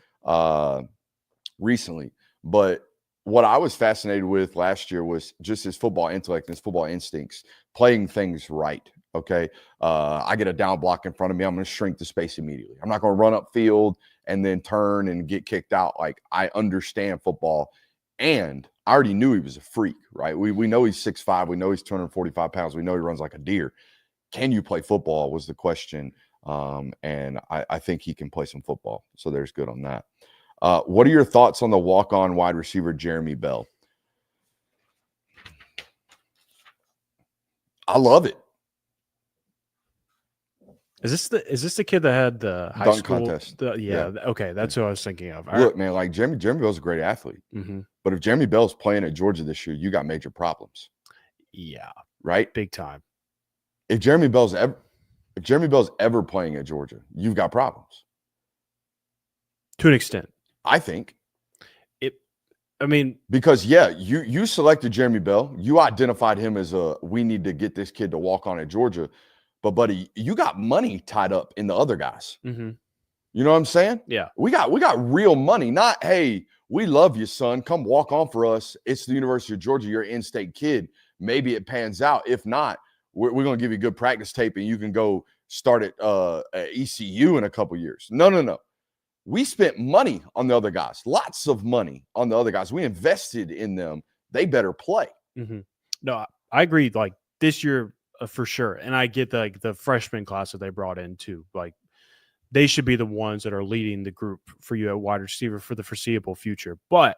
recently. But what I was fascinated with last year was just his football intellect and his football instincts, playing things right. Okay. I get a down block in front of me. I'm going to shrink the space immediately. I'm not going to run up field and then turn and get kicked out. Like, I understand football, and I already knew he was a freak, right? We know he's 6'5". We know he's 245 pounds. We know he runs like a deer. Can you play football was the question. And I think he can play some football. So there's good on that. What are your thoughts on the walk-on wide receiver, Jeremy Bell? I love it. Is this the kid that had the high dunk school contest? Yeah. Okay, that's who I was thinking of. Look, man, like Jeremy Bell's a great athlete. But if Jeremy Bell's playing at Georgia this year, you got major problems. Yeah, right, big time. If Jeremy Bell's ever playing at Georgia, you've got problems. To an extent, I think. Because you selected Jeremy Bell. You identified him as we need to get this kid to walk on at Georgia. But, buddy, you got money tied up in the other guys. You know what I'm saying? Yeah. We got real money. Not, hey, we love you, son. Come walk on for us. It's the University of Georgia. You're an in-state kid. Maybe it pans out. If not, we're going to give you good practice tape and you can go start at ECU in a couple years. No. We spent money on the other guys. Lots of money on the other guys. We invested in them. They better play. No, I agree. Like, this year, for sure. And I get the freshman class that they brought in too. Like, they should be the ones that are leading the group for you at wide receiver for the foreseeable future. But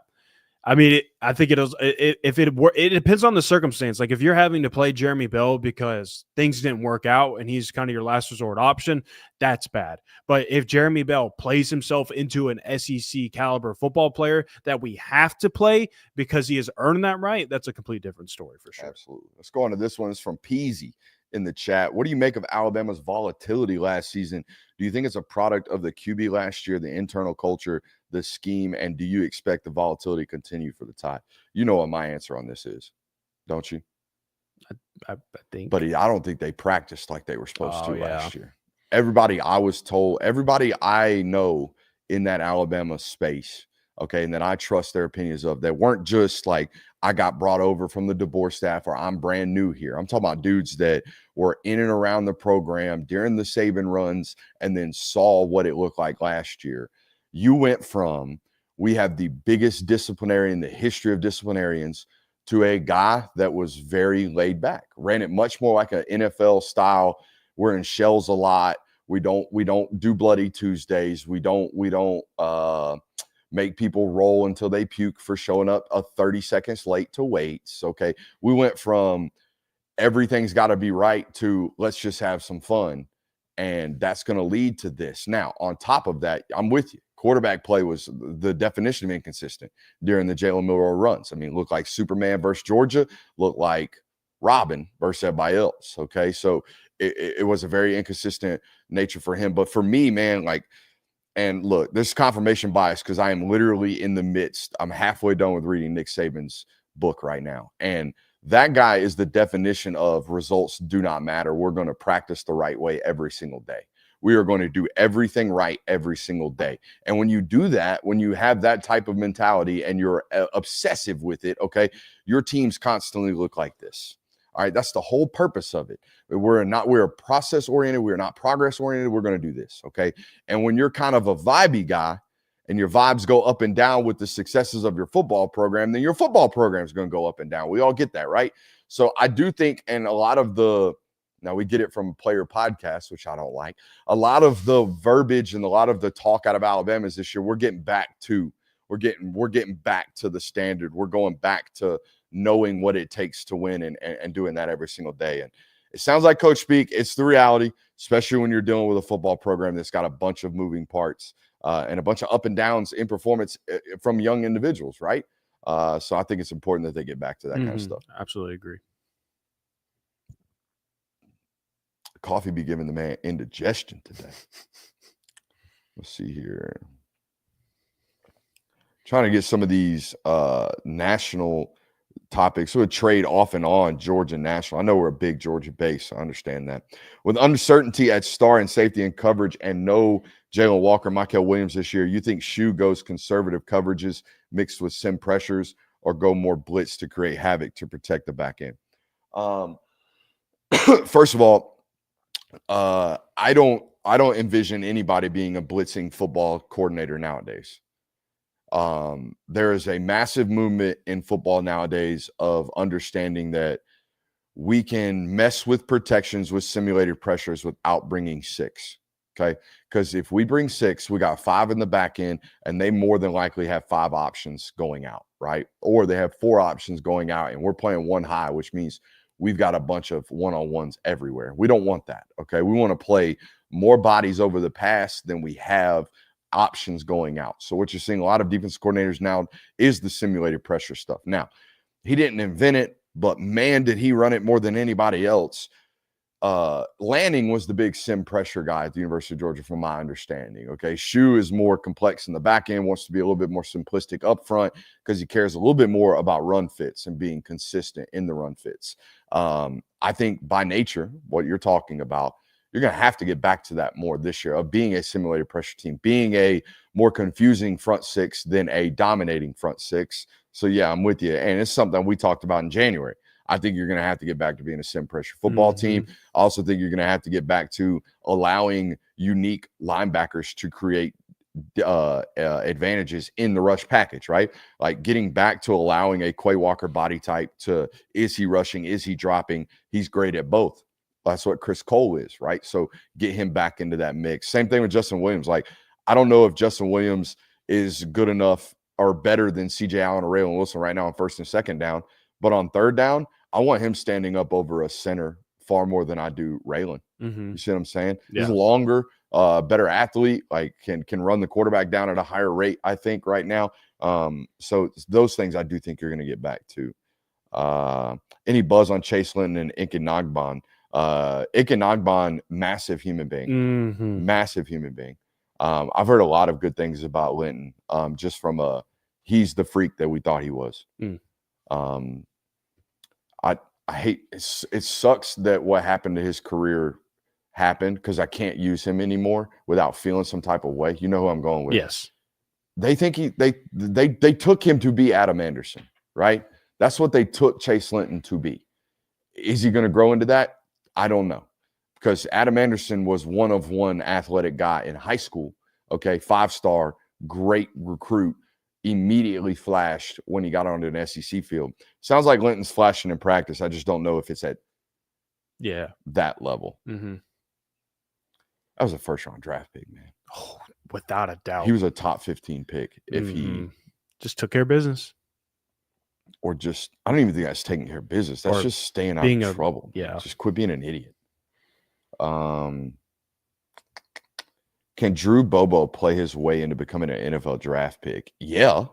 I mean, I think it depends on the circumstance. Like, if you're having to play Jeremy Bell because things didn't work out and he's kind of your last resort option, that's bad. But if Jeremy Bell plays himself into an SEC caliber football player that we have to play because he has earned that right, that's a complete different story for sure. Absolutely. Let's go on to this one. It's from Peasy. in the chat. What do you make of Alabama's volatility last season? Do you think it's a product of the QB last year, the internal culture, the scheme, and do you expect the volatility to continue for the Tide? You know what my answer on this is, don't you? I think. But I don't think they practiced like they were supposed to last Yeah. year. Everybody I know in that Alabama space, okay, and that I trust their opinions of, that weren't just like, I got brought over from the DeBoer staff or I'm brand new here. I'm talking about dudes that were in and around the program during the Saban runs and then saw what it looked like last year. You went from, we have the biggest disciplinarian in the history of disciplinarians, to a guy that was very laid back, ran it much more like an NFL style. We're in shells a lot. We don't do bloody Tuesdays. We don't make people roll until they puke for showing up 30 seconds late to weights. Okay. We went from everything's got to be right to let's just have some fun. And that's going to lead to this. Now, on top of that, I'm with you. Quarterback play was the definition of inconsistent during the Jalen Milroe runs. I mean, looked like Superman versus Georgia, looked like Robin versus everybody else. Okay. So it was a very inconsistent nature for him. But for me, man, like, and look, there's confirmation bias because I am literally in the midst. I'm halfway done with reading Nick Saban's book right now. And that guy is the definition of results do not matter. We're going to practice the right way every single day. We are going to do everything right every single day. And when you do that, when you have that type of mentality and you're obsessive with it, okay, your teams constantly look like this. All right, that's the whole purpose of it. We're process oriented. We're not progress oriented. We're going to do this, okay? And when you're kind of a vibey guy and your vibes go up and down with the successes of your football program, then your football program is going to go up and down. We all get that, right? So I do think, and a lot of now we get it from player podcasts, which I don't like. A lot of the verbiage and a lot of the talk out of Alabama is this year, we're getting back to the standard. We're going back to knowing what it takes to win and doing that every single day. And it sounds like coach speak. It's the reality, especially when you're dealing with a football program that's got a bunch of moving parts and a bunch of up and downs in performance from young individuals, right? So I think it's important that they get back to that kind of stuff. Absolutely agree. Coffee be giving the man indigestion today. Let's see here. Trying to get some of these national topics. So a trade off and on Georgia national. I know we're a big Georgia base, so I understand that. With uncertainty at star and safety and coverage and no Jalen Walker, Michael Williams this year, you think Shoe goes conservative coverages mixed with sim pressures or go more blitz to create havoc to protect the back end? First of all, I don't envision anybody being a blitzing football coordinator nowadays. There is a massive movement in football nowadays of understanding that we can mess with protections with simulated pressures without bringing 6. Okay. Because if we bring 6, we got 5 in the back end and they more than likely have 5 options going out, right? Or they have 4 options going out and we're playing 1 high, which means we've got a bunch of one-on-ones everywhere. We don't want that, okay? We want to play more bodies over the pass than we have options going out. So what you're seeing a lot of defense coordinators now is the simulated pressure stuff. Now, he didn't invent it, but man, did he run it more than anybody else. Lanning was the big sim pressure guy at the University of Georgia, from my understanding. Okay, Shoe is more complex in the back end, wants to be a little bit more simplistic up front because he cares a little bit more about run fits and being consistent in the run fits. I think by nature, what you're talking about, you're going to have to get back to that more this year of being a simulated pressure team, being a more confusing front 6 than a dominating front 6. So yeah, I'm with you. And it's something we talked about in January. I think you're going to have to get back to being a sim pressure football team. I also think you're going to have to get back to allowing unique linebackers to create advantages in the rush package, right? Like getting back to allowing a Quay Walker body type to, is he rushing? Is he dropping? He's great at both. That's what Chris Cole is, right? So get him back into that mix. Same thing with Justin Williams. Like, I don't know if Justin Williams is good enough or better than CJ Allen or Raylan Wilson right now on first and second down, but on third down, I want him standing up over a center far more than I do Raylan. You see what I'm saying? Yeah. He's longer, better athlete, like can run the quarterback down at a higher rate, I think, right now. So those things I do think you're going to get back to. Any buzz on Chase Linton and Inkin Nagbon? Ikanagbon, massive human being. Massive human being. I've heard a lot of good things about Linton, just from he's the freak that we thought he was. I hate it sucks that what happened to his career happened, because I can't use him anymore without feeling some type of way. You know who I'm going with. Yes. They think they took him to be Adam Anderson, right? That's what they took Chase Linton to be. Is he going to grow into that? I don't know, because Adam Anderson was one of one athletic guy in high school. Okay, 5-star, great recruit, immediately flashed when he got onto an SEC field. Sounds like Linton's flashing in practice. I just don't know if it's at that level. That was a first-round draft pick, man. Oh, without a doubt. He was a top 15 pick if he just took care of business. Or just, I don't even think that's taking care of business. That's just staying out of trouble. Yeah. Just quit being an idiot. Can Drew Bobo play his way into becoming an NFL draft pick? Yeah.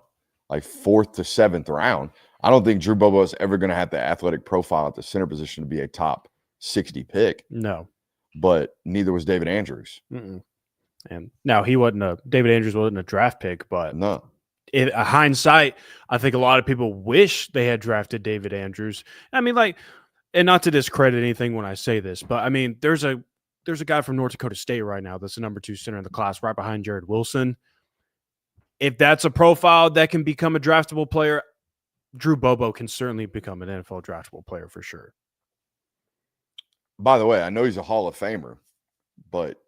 Like 4th to 7th round. I don't think Drew Bobo is ever going to have the athletic profile at the center position to be a top 60 pick. No. But neither was David Andrews. And now David Andrews wasn't a draft pick, but no. In hindsight, I think a lot of people wish they had drafted David Andrews. I mean, and not to discredit anything when I say this, but I mean, there's a guy from North Dakota State right now that's the number 2 center in the class, right behind Jared Wilson. If that's a profile that can become a draftable player, Drew Bobo can certainly become an NFL draftable player for sure. By the way, I know he's a Hall of Famer, but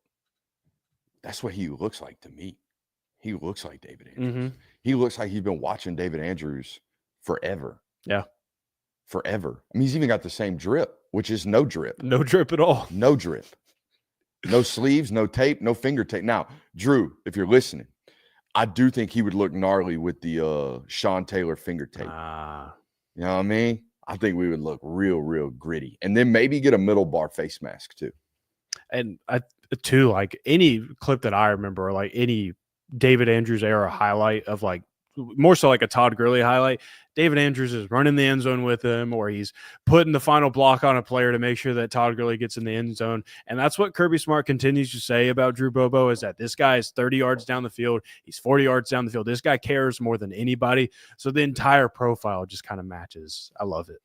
that's what he looks like to me. He looks like David Andrews. He looks like he's been watching David Andrews forever. Yeah. Forever. I mean, he's even got the same drip, which is no drip. No drip at all. No drip. No sleeves, no tape, no finger tape. Now, Drew, if you're listening, I do think he would look gnarly with the Sean Taylor finger tape. You know what I mean? I think we would look real, real gritty. And then maybe get a middle bar face mask too. And too, like any clip that I remember, like any David Andrews era highlight of more so like a Todd Gurley highlight, David Andrews is running the end zone with him, or he's putting the final block on a player to make sure that Todd Gurley gets in the end zone. And that's what Kirby Smart continues to say about Drew Bobo, is that this guy is 30 yards down the field. He's 40 yards down the field. This guy cares more than anybody. So the entire profile just kind of matches. I love it.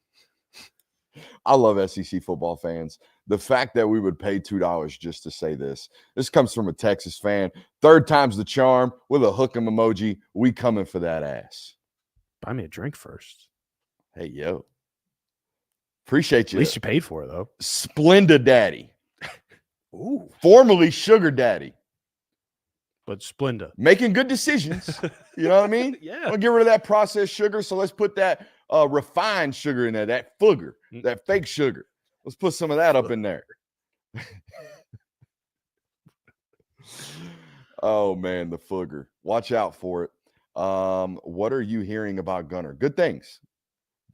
I love SEC football fans. The fact that we would pay $2 just to say this. This comes from a Texas fan. 3rd time's the charm with a hook 'em emoji. We coming for that ass. Buy me a drink first. Hey, yo. Appreciate you. At least you paid for it, though. Splenda Daddy. Ooh. Formerly Sugar Daddy. But Splenda. Making good decisions. You know what I mean? Yeah. I'm going to get rid of that processed sugar, so let's put that refined sugar in there, that fooger, that fake sugar. Let's put some of that up in there. Oh, man, the fooger. Watch out for it. What are you hearing about Gunner? Good things.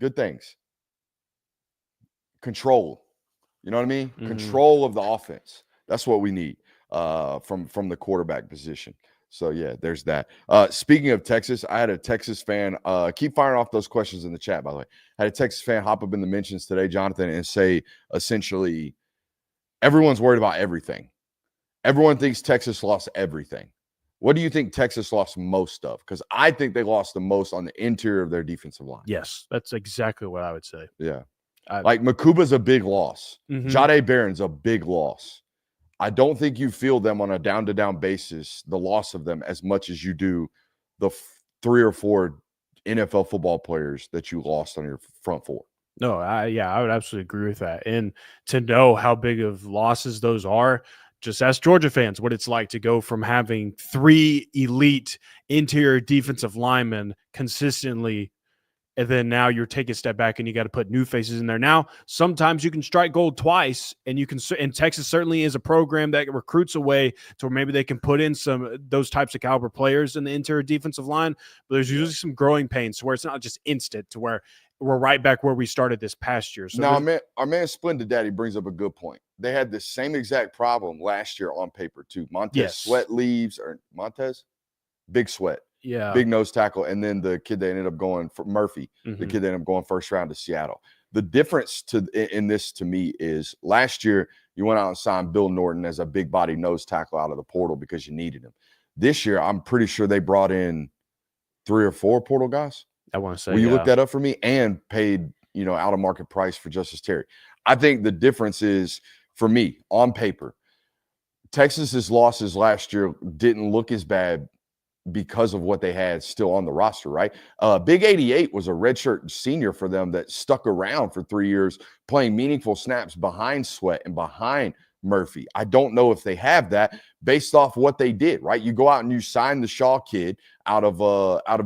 Good things. Control. You know what I mean? Control of the offense. That's what we need from the quarterback position. So, yeah, there's that. Speaking of Texas, I had a Texas fan. Keep firing off those questions in the chat, by the way. I had a Texas fan hop up in the mentions today, Jonathan, and say, essentially, everyone's worried about everything. Everyone thinks Texas lost everything. What do you think Texas lost most of? Because I think they lost the most on the interior of their defensive line. Yes, that's exactly what I would say. Yeah. Like Makuba's a big loss. Jahdae Barron's a big loss. I don't think you feel them on a down-to-down basis, the loss of them, as much as you do the 3 or 4 NFL football players that you lost on your front 4. No, I would absolutely agree with that. And to know how big of losses those are, just ask Georgia fans what it's like to go from having 3 elite interior defensive linemen consistently, and then now you're taking a step back and you got to put new faces in there. Now, sometimes you can strike gold twice, and and Texas certainly is a program that recruits away to where maybe they can put in those types of caliber players in the interior defensive line, but there's usually some growing pains to where it's not just instant to where we're right back where we started this past year. So now, our man Splendid Daddy brings up a good point. They had the same exact problem last year on paper too. Montez Sweat leaves, or Montez? Big Sweat. Yeah. Big nose tackle. And then the kid that ended up going for Murphy, the kid that ended up going first round to Seattle. The difference in this to me is last year you went out and signed Bill Norton as a big body nose tackle out of the portal because you needed him. This year, I'm pretty sure they brought in 3 or 4 portal guys. I want to say, will you look that up for me? And paid, out of market price for Justice Terry. I think the difference is, for me, on paper, Texas's losses last year didn't look as bad because of what they had still on the roster, right? Big 88 was a redshirt senior for them that stuck around for 3 years, playing meaningful snaps behind Sweat and behind Murphy. I don't know if they have that based off what they did, right? You go out and you sign the Shaw kid out of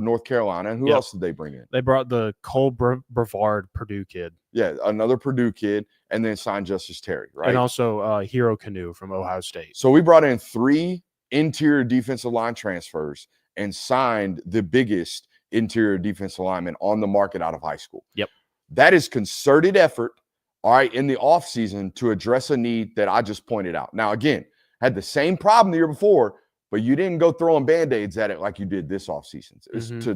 North Carolina. And who else did they bring in? They brought the Cole Brevard Purdue kid. Yeah, another Purdue kid, and then signed Justice Terry, right? And also Hero Canoe from Ohio State. So we brought in 3 interior defensive line transfers and signed the biggest interior defensive lineman on the market out of high school. Yep. That is concerted effort, all right, in the offseason to address a need that I just pointed out. Now, again, had the same problem the year before, but you didn't go throwing Band-Aids at it like you did this offseason,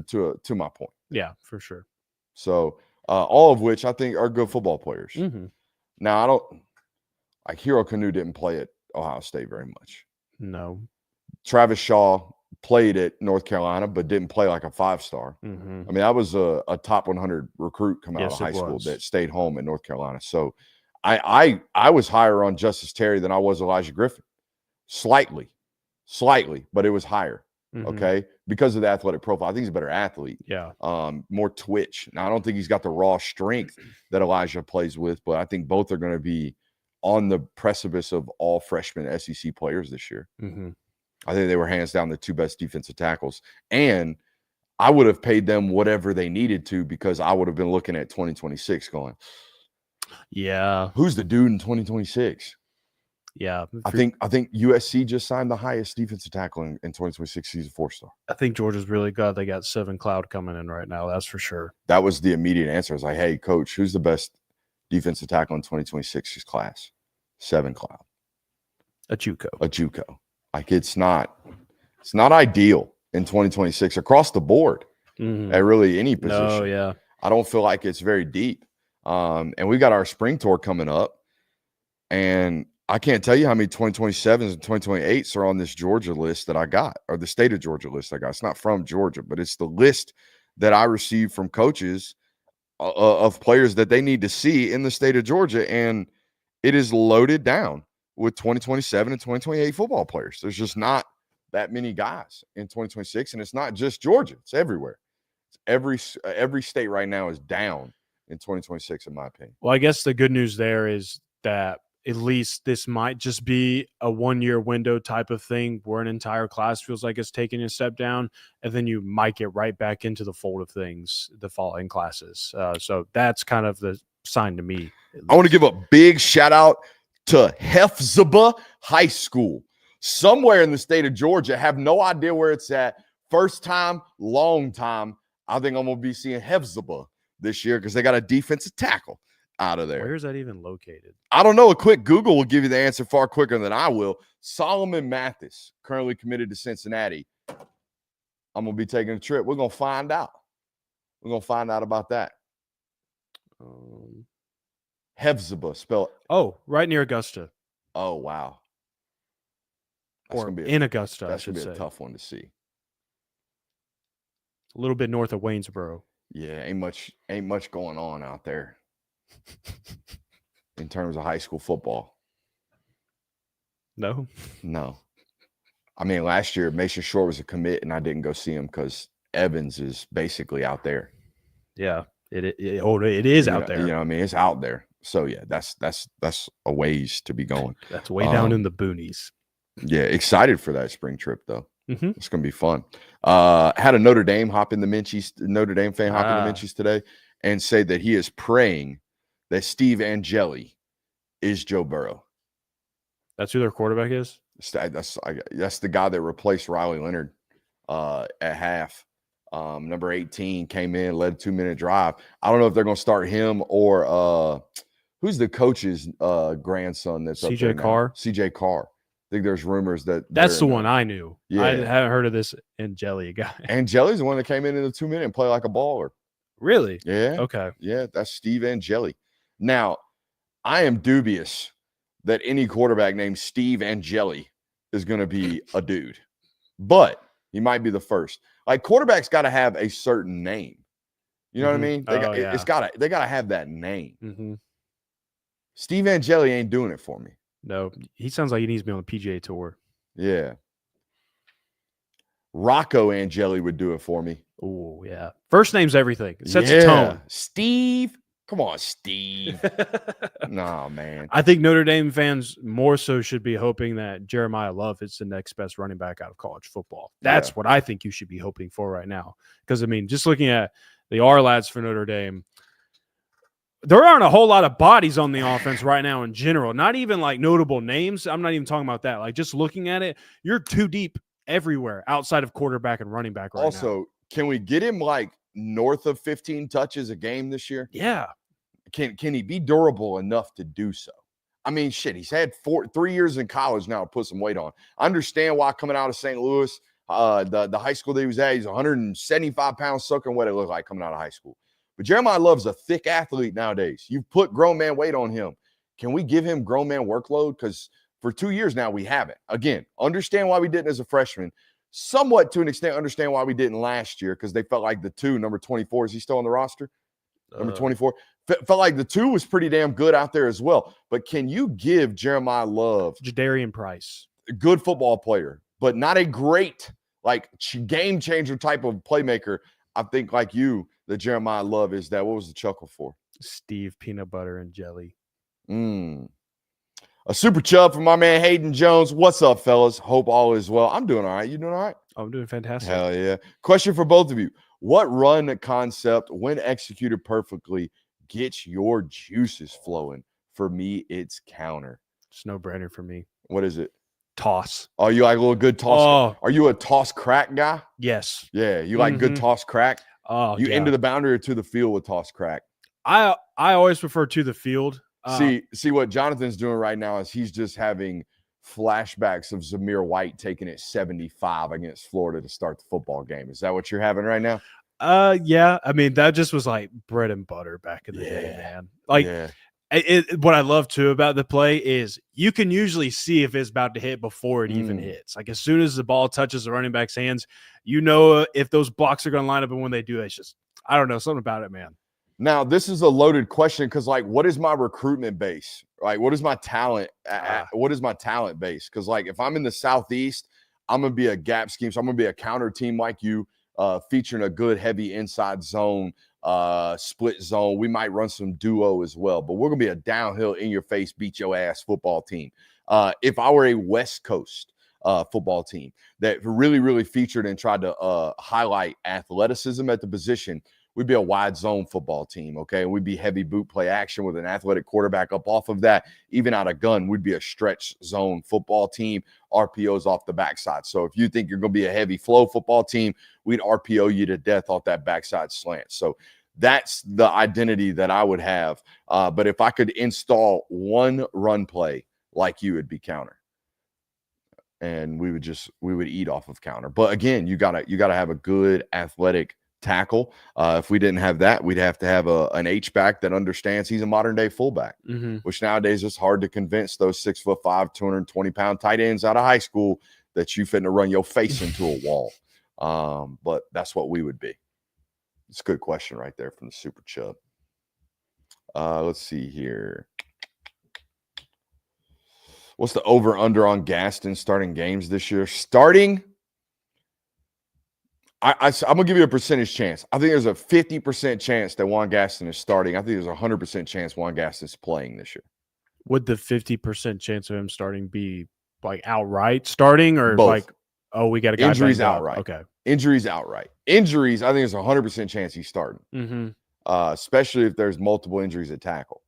to my point. Yeah, for sure. So all of which I think are good football players. Mm-hmm. Now, I don't – like Hero Canoe didn't play at Ohio State very much. No. Travis Shaw played at North Carolina, but didn't play like a 5-star. Mm-hmm. I mean, I was a top 100 recruit coming out of high school was. that stayed home in North Carolina. So I was higher on Justice Terry than I was Elijah Griffin. Slightly, but it was higher. Mm-hmm. Okay, because of the athletic profile. I think he's a better athlete. Yeah. More twitch. Now, I don't think he's got the raw strength that Elijah plays with, but I think both are going to be on the precipice of all freshman SEC players this year. Mm-hmm. I think they were hands down the 2 best defensive tackles. And I would have paid them whatever they needed to because I would have been looking at 2026 going, yeah, who's the dude in 2026? Yeah. I think USC just signed the highest defensive tackle in 2026. He's a 4-star. I think Georgia's really good. They got 7 Cloud coming in right now. That's for sure. That was the immediate answer. I was like, hey, coach, who's the best defensive tackle in 2026's class? 7 Cloud. A JUCO. Like it's not ideal in 2026 across the board at really any position. No, yeah. I don't feel like it's very deep. And we got our spring tour coming up, and I can't tell you how many 2027s and 2028s are on this Georgia list that I got, or the state of Georgia list I got. It's not from Georgia, but it's the list that I received from coaches of players that they need to see in the state of Georgia, and it is loaded down with 2027 and 2028 football players. There's just not that many guys in 2026, and it's not just Georgia. It's everywhere. It's every state right now is down in 2026, in my opinion. Well, I guess the good news there is that at least this might just be a 1-year window type of thing where an entire class feels like it's taking a step down, and then you might get right back into the fold of things the following classes. So that's kind of the sign to me. I want to give a big shout out to Hephzibah High School, somewhere in the state of Georgia. Have no idea where it's at. First time, long time. I think I'm going to be seeing Hephzibah this year because they got a defensive tackle out of there. Where is that even located? I don't know. A quick Google will give you the answer far quicker than I will. Solomon Mathis, currently committed to Cincinnati. I'm going to be taking a trip. We're going to find out. We're going to find out about that. Hephzibah, spelled. Oh, right near Augusta. Oh, wow. That's Or gonna be in Augusta, I That's should going to be say. a tough one to see. A little bit north of Waynesboro. Yeah, ain't much going on out there in terms of high school football. No. I mean, last year Mason Short was a commit, and I didn't go see him because Evans is basically out there. Yeah, it is out there. You know what I mean? It's out there. So yeah, that's a ways to be going. That's way down in the boonies. Yeah, excited for that spring trip though. Mm-hmm. It's gonna be fun. Had a Notre Dame fan hop in the Minchies today and say that he is praying that Steve Angeli is Joe Burrow. That's who their quarterback is? That's the guy that replaced Riley Leonard at half. Number 18 came in, led a 2-minute drive. I don't know if they're going to start him or who's the coach's grandson that's up there now? CJ Carr. I think there's rumors that's the one I knew. Yeah. I hadn't heard of this Angeli guy. Angeli's the one that came in the 2-minute and played like a baller. Really? Yeah. Okay. Yeah, that's Steve Angeli. Now, I am dubious that any quarterback named Steve Angeli is going to be a dude, but he might be the first. Like, quarterbacks got to have a certain name. You know what I mean? They got to have that name. Mm-hmm. Steve Angeli ain't doing it for me. No, he sounds like he needs to be on the PGA Tour. Yeah. Rocco Angeli would do it for me. Oh, yeah. First name's everything. It sets a tone. Steve. Come on, Steve. Nah, man. I think Notre Dame fans more so should be hoping that Jeremiah Love is the next best running back out of college football. That's what I think you should be hoping for right now. Because, I mean, just looking at the R-lads for Notre Dame, there aren't a whole lot of bodies on the offense right now in general. Not even like notable names. I'm not even talking about that. Like, just looking at it, you're too deep everywhere outside of quarterback and running back right now. Also, can we get him like north of 15 touches a game this year? Yeah. Can he be durable enough to do so? I mean, shit, he's had 3 years in college now to put some weight on. I understand why coming out of St. Louis, the high school that he was at, he's 175 pounds soaking wet it looked like coming out of high school. But Jeremiah Love's a thick athlete nowadays. You've put grown man weight on him. Can we give him grown man workload? Because for 2 years now, we haven't. Again, understand why we didn't as a freshman. Somewhat to an extent, understand why we didn't last year, because they felt like the 2, number 24, is he still on the roster? Number 24. Felt like the 2 was pretty damn good out there as well. But can you give Jeremiah Love Jadarian Price, a good football player, but not a great, like, game changer type of playmaker? I think, like you, that Jeremiah Love is that. What was the chuckle for? Steve Peanut Butter and Jelly. A super chub from my man Hayden Jones. What's up, fellas? Hope all is well. I'm doing all right. You doing all right? I'm doing fantastic. Hell yeah. Question for both of you. What run concept, when executed perfectly, gets your juices flowing? For me, it's counter. It's no brainer for me. What is it? Toss. Oh, you like a little good toss? Are you a toss crack guy? Yes. Yeah, you like good toss crack? Oh, you into the boundary or to the field with toss crack? I always prefer to the field. See what Jonathan's doing right now is he's just having flashbacks of Zamir White taking it 75 against Florida to start the football game. Is that what you're having right now? Yeah. I mean, that just was like bread and butter back in the day, man. Like, what I love too about the play is you can usually see if it's about to hit before it even hits. Like, as soon as the ball touches the running back's hands, you know if those blocks are going to line up, and when they do, it's just, I don't know, something about it, man. Now, this is a loaded question because, like, what is my recruitment base? Like, what is my talent? What is my talent base? Because, like, if I'm in the Southeast, I'm going to be a gap scheme. So I'm going to be a counter team like you, featuring a good, heavy inside zone, split zone. We might run some duo as well. But we're going to be a downhill, in-your-face, beat-your-ass football team. If I were a West Coast football team that really, really featured and tried to highlight athleticism at the position, we'd be a wide zone football team, okay? And we'd be heavy boot play action with an athletic quarterback up off of that. Even out of gun, we'd be a stretch zone football team, RPOs off the backside. So if you think you're going to be a heavy flow football team, we'd RPO you to death off that backside slant. So that's the identity that I would have. But if I could install one run play like you, it'd be counter. And we would eat off of counter. But again, you gotta have a good athletic tackle. If we didn't have that, we'd have to have an H-back that understands he's a modern day fullback, which nowadays is hard to convince those 6'5", 220-pound tight ends out of high school that you finna run your face into a wall. But that's what we would be. It's a good question right there from the Super Chub. Let's see here. What's the over-under on Gaston starting games this year? Starting, I'm going to give you a percentage chance. I think there's a 50% chance that Juan Gaston is starting. I think there's a 100% chance Juan Gaston is playing this year. Would the 50% chance of him starting be like outright starting or both? Like, oh, we got a guy injuries outright. Okay. Injuries outright. Injuries, I think there's a 100% chance he's starting, especially if there's multiple injuries at tackle.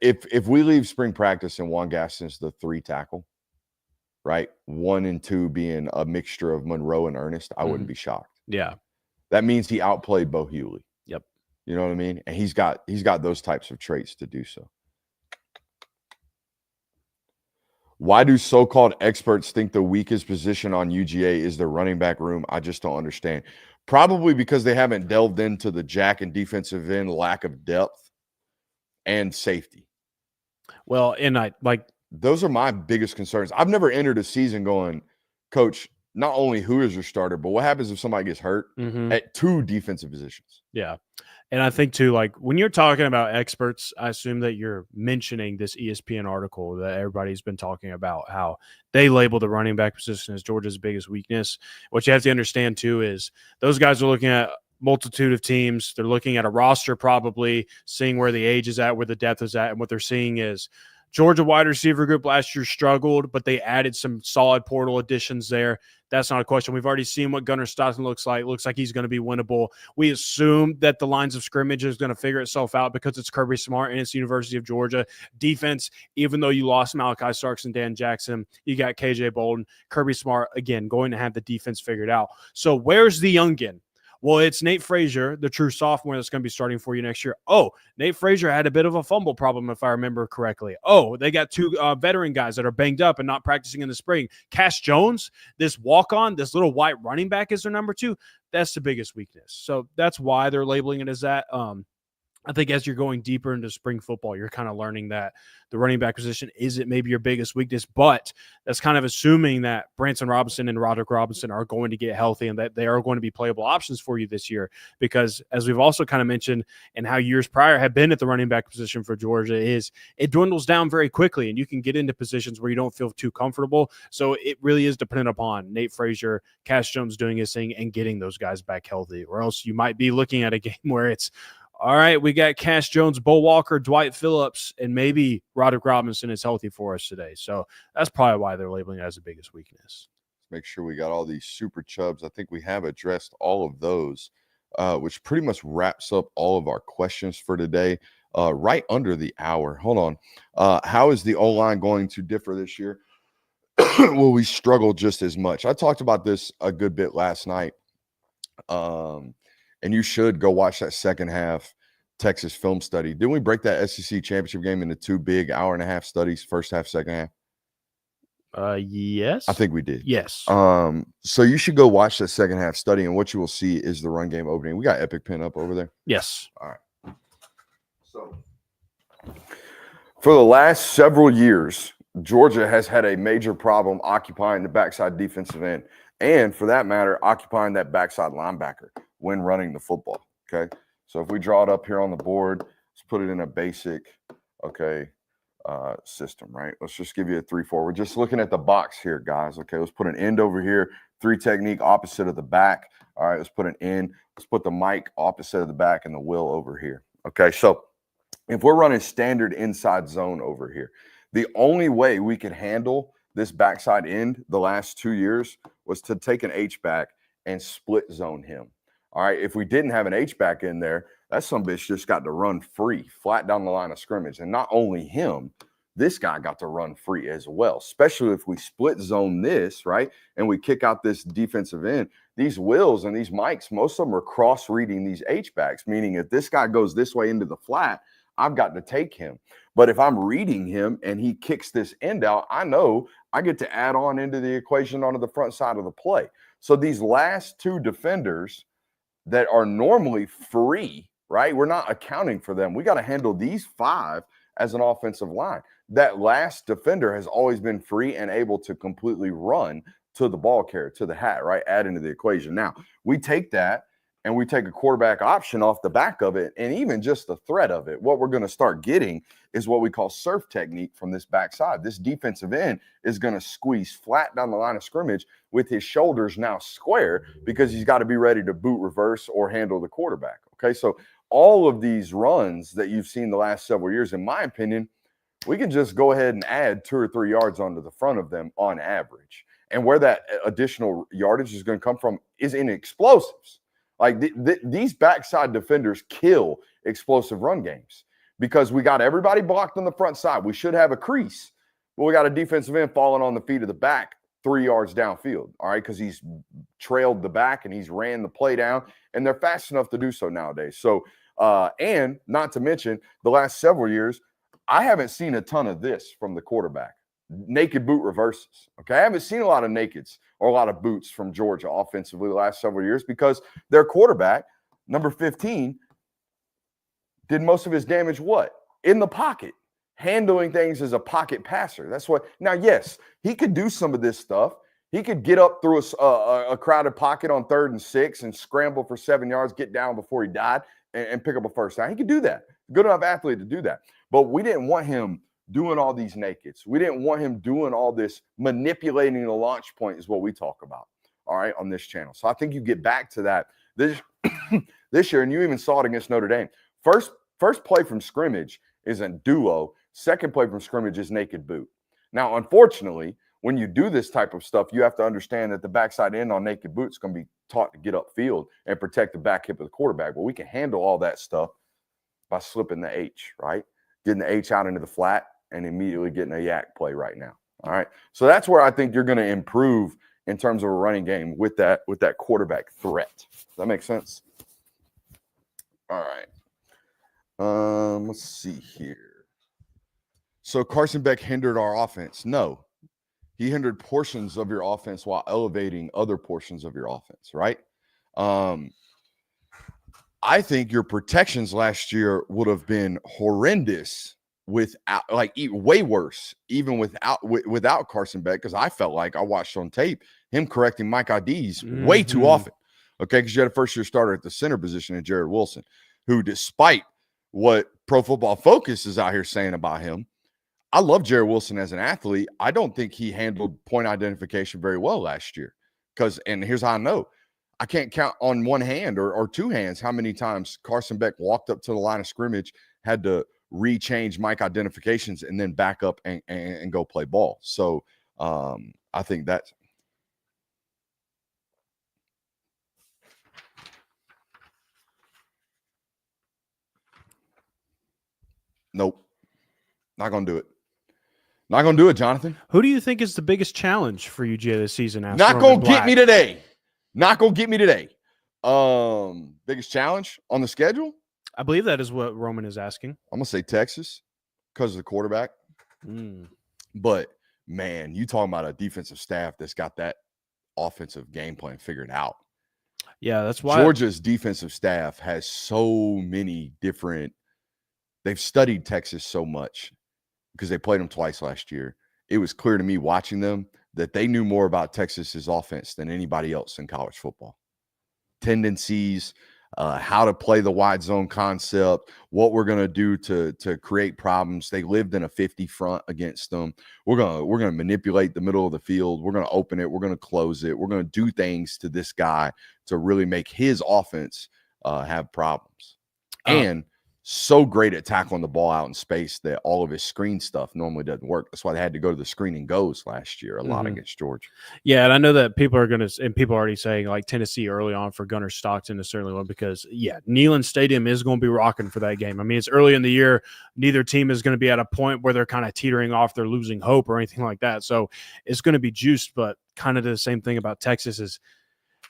If we leave spring practice and Juan Gaston's the 3 tackle, right? 1 and 2 being a mixture of Monroe and Ernest, I wouldn't be shocked. Yeah. That means he outplayed Bo Hewley. Yep. You know what I mean? And he's got those types of traits to do so. Why do so-called experts think the weakest position on UGA is the running back room? I just don't understand. Probably because they haven't delved into the jack and defensive end lack of depth and safety. Well, and those are my biggest concerns. I've never entered a season going, Coach, not only who is your starter, but what happens if somebody gets hurt at 2 defensive positions? Yeah. And I think too, like when you're talking about experts, I assume that you're mentioning this ESPN article that everybody's been talking about, how they label the running back position as Georgia's biggest weakness. What you have to understand too is those guys are looking at multitude of teams. They're looking at a roster, probably seeing where the age is at, where the depth is at. And what they're seeing is Georgia wide receiver group last year struggled, but they added some solid portal additions there. That's not a question. We've already seen what Gunnar Stockton looks like. Looks like he's going to be winnable. We assume that the lines of scrimmage is going to figure itself out because it's Kirby Smart and it's the University of Georgia. Defense, even though you lost Malachi Starks and Dan Jackson, you got KJ Bolden. Kirby Smart, again, going to have the defense figured out. So where's the youngin? Well, it's Nate Frazier, the true sophomore that's going to be starting for you next year. Oh, Nate Frazier had a bit of a fumble problem, if I remember correctly. Oh, they got 2 veteran guys that are banged up and not practicing in the spring. Cash Jones, this walk-on, this little white running back is their number 2. That's the biggest weakness. So that's why they're labeling it as that. I think as you're going deeper into spring football, you're kind of learning that the running back position isn't maybe your biggest weakness, but that's kind of assuming that Branson Robinson and Roderick Robinson are going to get healthy and that they are going to be playable options for you this year. Because as we've also kind of mentioned and how years prior have been at the running back position for Georgia is it dwindles down very quickly and you can get into positions where you don't feel too comfortable. So it really is dependent upon Nate Frazier, Cash Jones doing his thing and getting those guys back healthy, or else you might be looking at a game where it's, all right, we got Cash Jones, Bo Walker, Dwight Phillips, and maybe Roderick Robinson is healthy for us today. So that's probably why they're labeling it as the biggest weakness. Make sure we got all these super chubs. I think we have addressed all of those, which pretty much wraps up all of our questions for today. Right under the hour. Hold on. How is the O-line going to differ this year? Will we struggle just as much? I talked about this a good bit last night. And you should go watch that second half Texas film study. Didn't we break that SEC championship game into 2 big hour-and-a-half studies, first half, second half? Yes. I think we did. Yes. So you should go watch that second half study, and what you will see is the run game opening. We got Epic Pin up over there. Yes. All right. So for the last several years, Georgia has had a major problem occupying the backside defensive end, and for that matter, occupying that backside linebacker when running the football, okay? So if we draw it up here on the board, let's put it in a basic, system, right? Let's just give you a 3-4. We're just looking at the box here, guys, okay? Let's put an end over here, 3 technique opposite of the back. All right, let's put an end. Let's put the mic opposite of the back and the will over here, okay? So if we're running standard inside zone over here, the only way we could handle this backside end the last 2 years was to take an H-back and split zone him. All right, if we didn't have an H-back in there, that sumbitch just got to run free, flat down the line of scrimmage. And not only him, this guy got to run free as well, especially if we split zone this, right, and we kick out this defensive end. These wills and these mics, most of them are cross-reading these H-backs, meaning if this guy goes this way into the flat, I've got to take him. But if I'm reading him and he kicks this end out, I know I get to add on into the equation onto the front side of the play. So these last 2 defenders that are normally free, right? We're not accounting for them. We got to handle these 5 as an offensive line. That last defender has always been free and able to completely run to the ball carrier, to the hat, right? Add into the equation. Now, we take that and we take a quarterback option off the back of it, and even just the threat of it, what we're going to start getting is what we call surf technique from this backside. This defensive end is going to squeeze flat down the line of scrimmage with his shoulders now square because he's got to be ready to boot reverse or handle the quarterback, okay? So all of these runs that you've seen the last several years, in my opinion, we can just go ahead and add 2 or 3 yards onto the front of them on average. And where that additional yardage is going to come from is in explosives. Like these backside defenders kill explosive run games because we got everybody blocked on the front side. We should have a crease, but we got a defensive end falling on the feet of the back 3 yards downfield, all right, because he's trailed the back and he's ran the play down, and they're fast enough to do so nowadays. So, and not to mention the last several years, I haven't seen a ton of this from the quarterback. naked boot reverses. Okay, I haven't seen a lot of nakeds or a lot of boots from Georgia offensively the last several years because their quarterback, number 15, did most of his damage what? In the pocket, handling things as a pocket passer. That's what. Now, yes, he could do some of this stuff. He could get up through a crowded pocket on 3rd and 6 and scramble for 7 yards, get down before he died, and pick up a first down. He could do that. Good enough athlete to do that. But we didn't want him doing all these nakeds. We didn't want him doing all this manipulating the launch point is what we talk about, all right, on this channel. So I think you get back to that this year, and you even saw it against Notre Dame. First play from scrimmage is a duo. Second play from scrimmage is naked boot. Now, unfortunately, when you do this type of stuff, you have to understand that the backside end on naked boot is going to be taught to get upfield and protect the back hip of the quarterback. Well, we can handle all that stuff by slipping the H, right? Getting the H out into the flat and immediately getting a yak play right now. All right. So that's where I think you're going to improve in terms of a running game with that quarterback threat. Does that make sense? All right. Let's see here. So Carson Beck hindered our offense. No. He hindered portions of your offense while elevating other portions of your offense, right? I think your protections last year would have been horrendous without, like, way worse, even without Carson Beck, because I felt like I watched on tape him correcting Mike IDs way too often. Okay, because you had a first-year starter at the center position in Jared Wilson, who, despite what Pro Football Focus is out here saying about him, I love Jared Wilson as an athlete. I don't think he handled point identification very well last year. And here's how I know. I can't count on one hand or two hands how many times Carson Beck walked up to the line of scrimmage, had to rechange mic identifications, and then back up and go play ball. So I think that's nope. Not going to do it. Not going to do it, Jonathan. Who do you think is the biggest challenge for UGA this season? Not going to get me today. Not going to get me today. Biggest challenge on the schedule? I believe that is what Roman is asking. I'm going to say Texas because of the quarterback. But, man, you talking about a defensive staff that's got that offensive game plan figured out. Yeah, that's why. Georgia's defensive staff has so many different – they've studied Texas so much because they played them twice last year. It was clear to me watching them that they knew more about Texas's offense than anybody else in college football. Tendencies, how to play the wide zone concept, what we're going to do to create problems. They lived in a 50 front against them. We're going to manipulate the middle of the field. We're going to open it. We're going to close it. We're going to do things to this guy to really make his offense have problems. And so great at tackling the ball out in space that all of his screen stuff normally doesn't work. That's why they had to go to the screen and goes last year a lot against Georgia. Yeah, and I know that people are going to, and people are already saying like Tennessee early on for Gunnar Stockton is certainly one because, yeah, Neyland Stadium is going to be rocking for that game. I mean, it's early in the year. Neither team is going to be at a point where they're kind of teetering off, they're losing hope or anything like that. So it's going to be juiced, but kind of the same thing about Texas is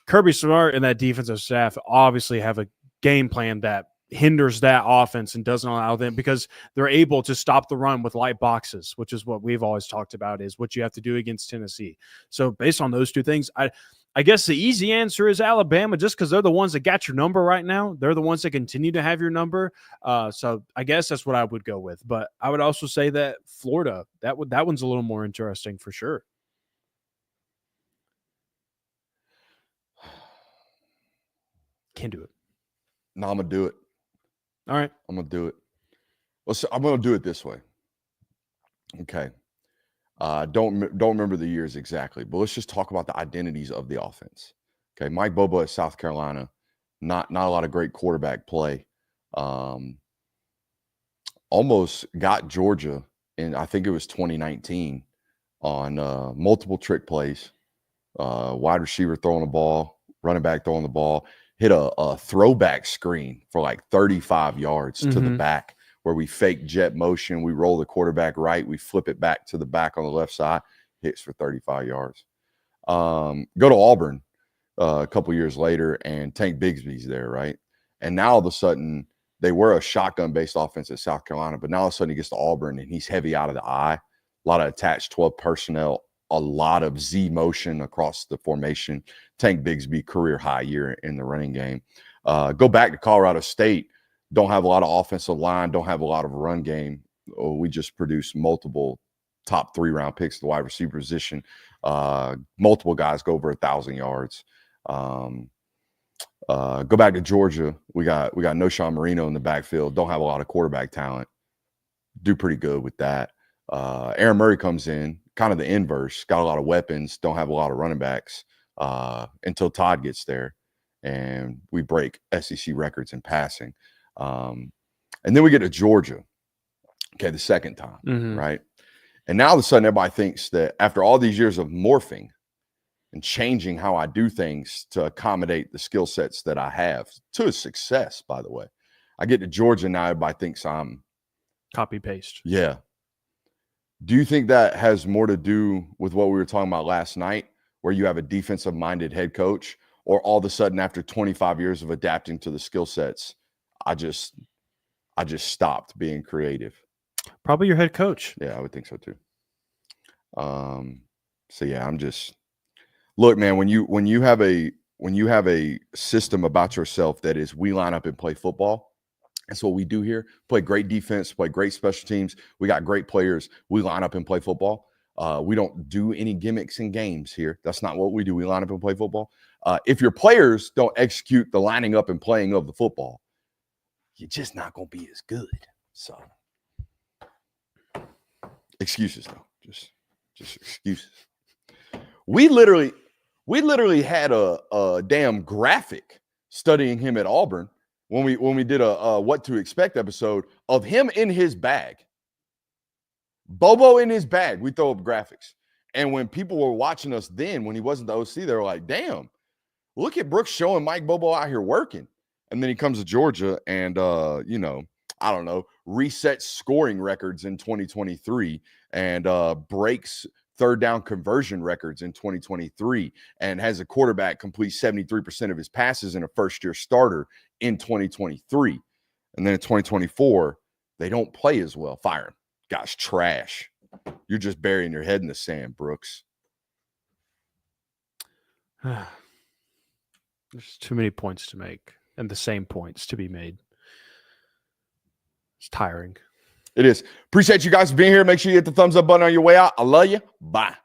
Kirby Smart and that defensive staff obviously have a game plan that hinders that offense and doesn't allow them because they're able to stop the run with light boxes, which is what we've always talked about is what you have to do against Tennessee. So based on those two things, I guess the easy answer is Alabama just because they're the ones that got your number right now. They're the ones that continue to have your number. So I guess that's what I would go with. But I would also say that Florida, that one's a little more interesting for sure. Can't do it. No, I'm going to do it. All right. I'm going to do it. Well, so I'm going to do it this way. Okay. Don't remember the years exactly, but let's just talk about the identities of the offense. Okay. Mike Bobo at South Carolina, not a lot of great quarterback play. Almost got Georgia in, I think it was 2019 on multiple trick plays, wide receiver throwing the ball, running back throwing the ball. Hit a throwback screen for like 35 yards to the back where we fake jet motion. We roll the quarterback right. We flip it back to the back on the left side. Hits for 35 yards. Go to Auburn a couple years later and Tank Bigsby's there, right? And now all of a sudden they were a shotgun-based offense at South Carolina, but now all of a sudden he gets to Auburn and he's heavy out of the eye. a lot of attached 12 personnel, a lot of Z motion across the formation. Tank Bigsby, career high year in the running game. Go back to Colorado State. Don't have a lot of offensive line. Don't have a lot of run game. We just produced multiple top 3-round picks at the wide receiver position. Multiple guys go over 1,000 yards. Go back to Georgia. We got Noshawn Marino in the backfield. Don't have a lot of quarterback talent. Do pretty good with that. Aaron Murray comes in, kind of the inverse. Got a lot of weapons. Don't have a lot of running backs until Todd gets there, and we break SEC records in passing. And then we get to Georgia. Okay, the second time, right? And now all of a sudden, everybody thinks that after all these years of morphing and changing how I do things to accommodate the skill sets that I have, to a success, by the way, I get to Georgia now, everybody thinks I'm copy paste. Yeah. Do you think that has more to do with what we were talking about last night, where you have a defensive-minded head coach, or all of a sudden after 25 years of adapting to the skill sets, I just stopped being creative? Probably your head coach. Yeah, I would think so too. So yeah, I'm just look, man, when you have a system about yourself that is we line up and play football. That's what we do here. Play great defense, play great special teams. We got great players. We line up and play football. We don't do any gimmicks in games here. That's not what we do. We line up and play football. If your players don't execute the lining up and playing of the football, you're just not going to be as good. So excuses, though. Just excuses. We literally had a damn graphic studying him at Auburn when we did a what to expect episode of him in his bag. Bobo in his bag. We throw up graphics. And when people were watching us then, when he wasn't the OC, they were like, damn, look at Brooks showing Mike Bobo out here working. And then he comes to Georgia and, I don't know, resets scoring records in 2023 and breaks third down conversion records in 2023 and has a quarterback complete 73% of his passes in a first-year starter in 2023. And then in 2024, they don't play as well. Fire him. Gosh, trash. You're just burying your head in the sand, Brooks. There's too many points to make and the same points to be made. It's tiring. It is. Appreciate you guys being here. Make sure you hit the thumbs up button on your way out. I love you. Bye.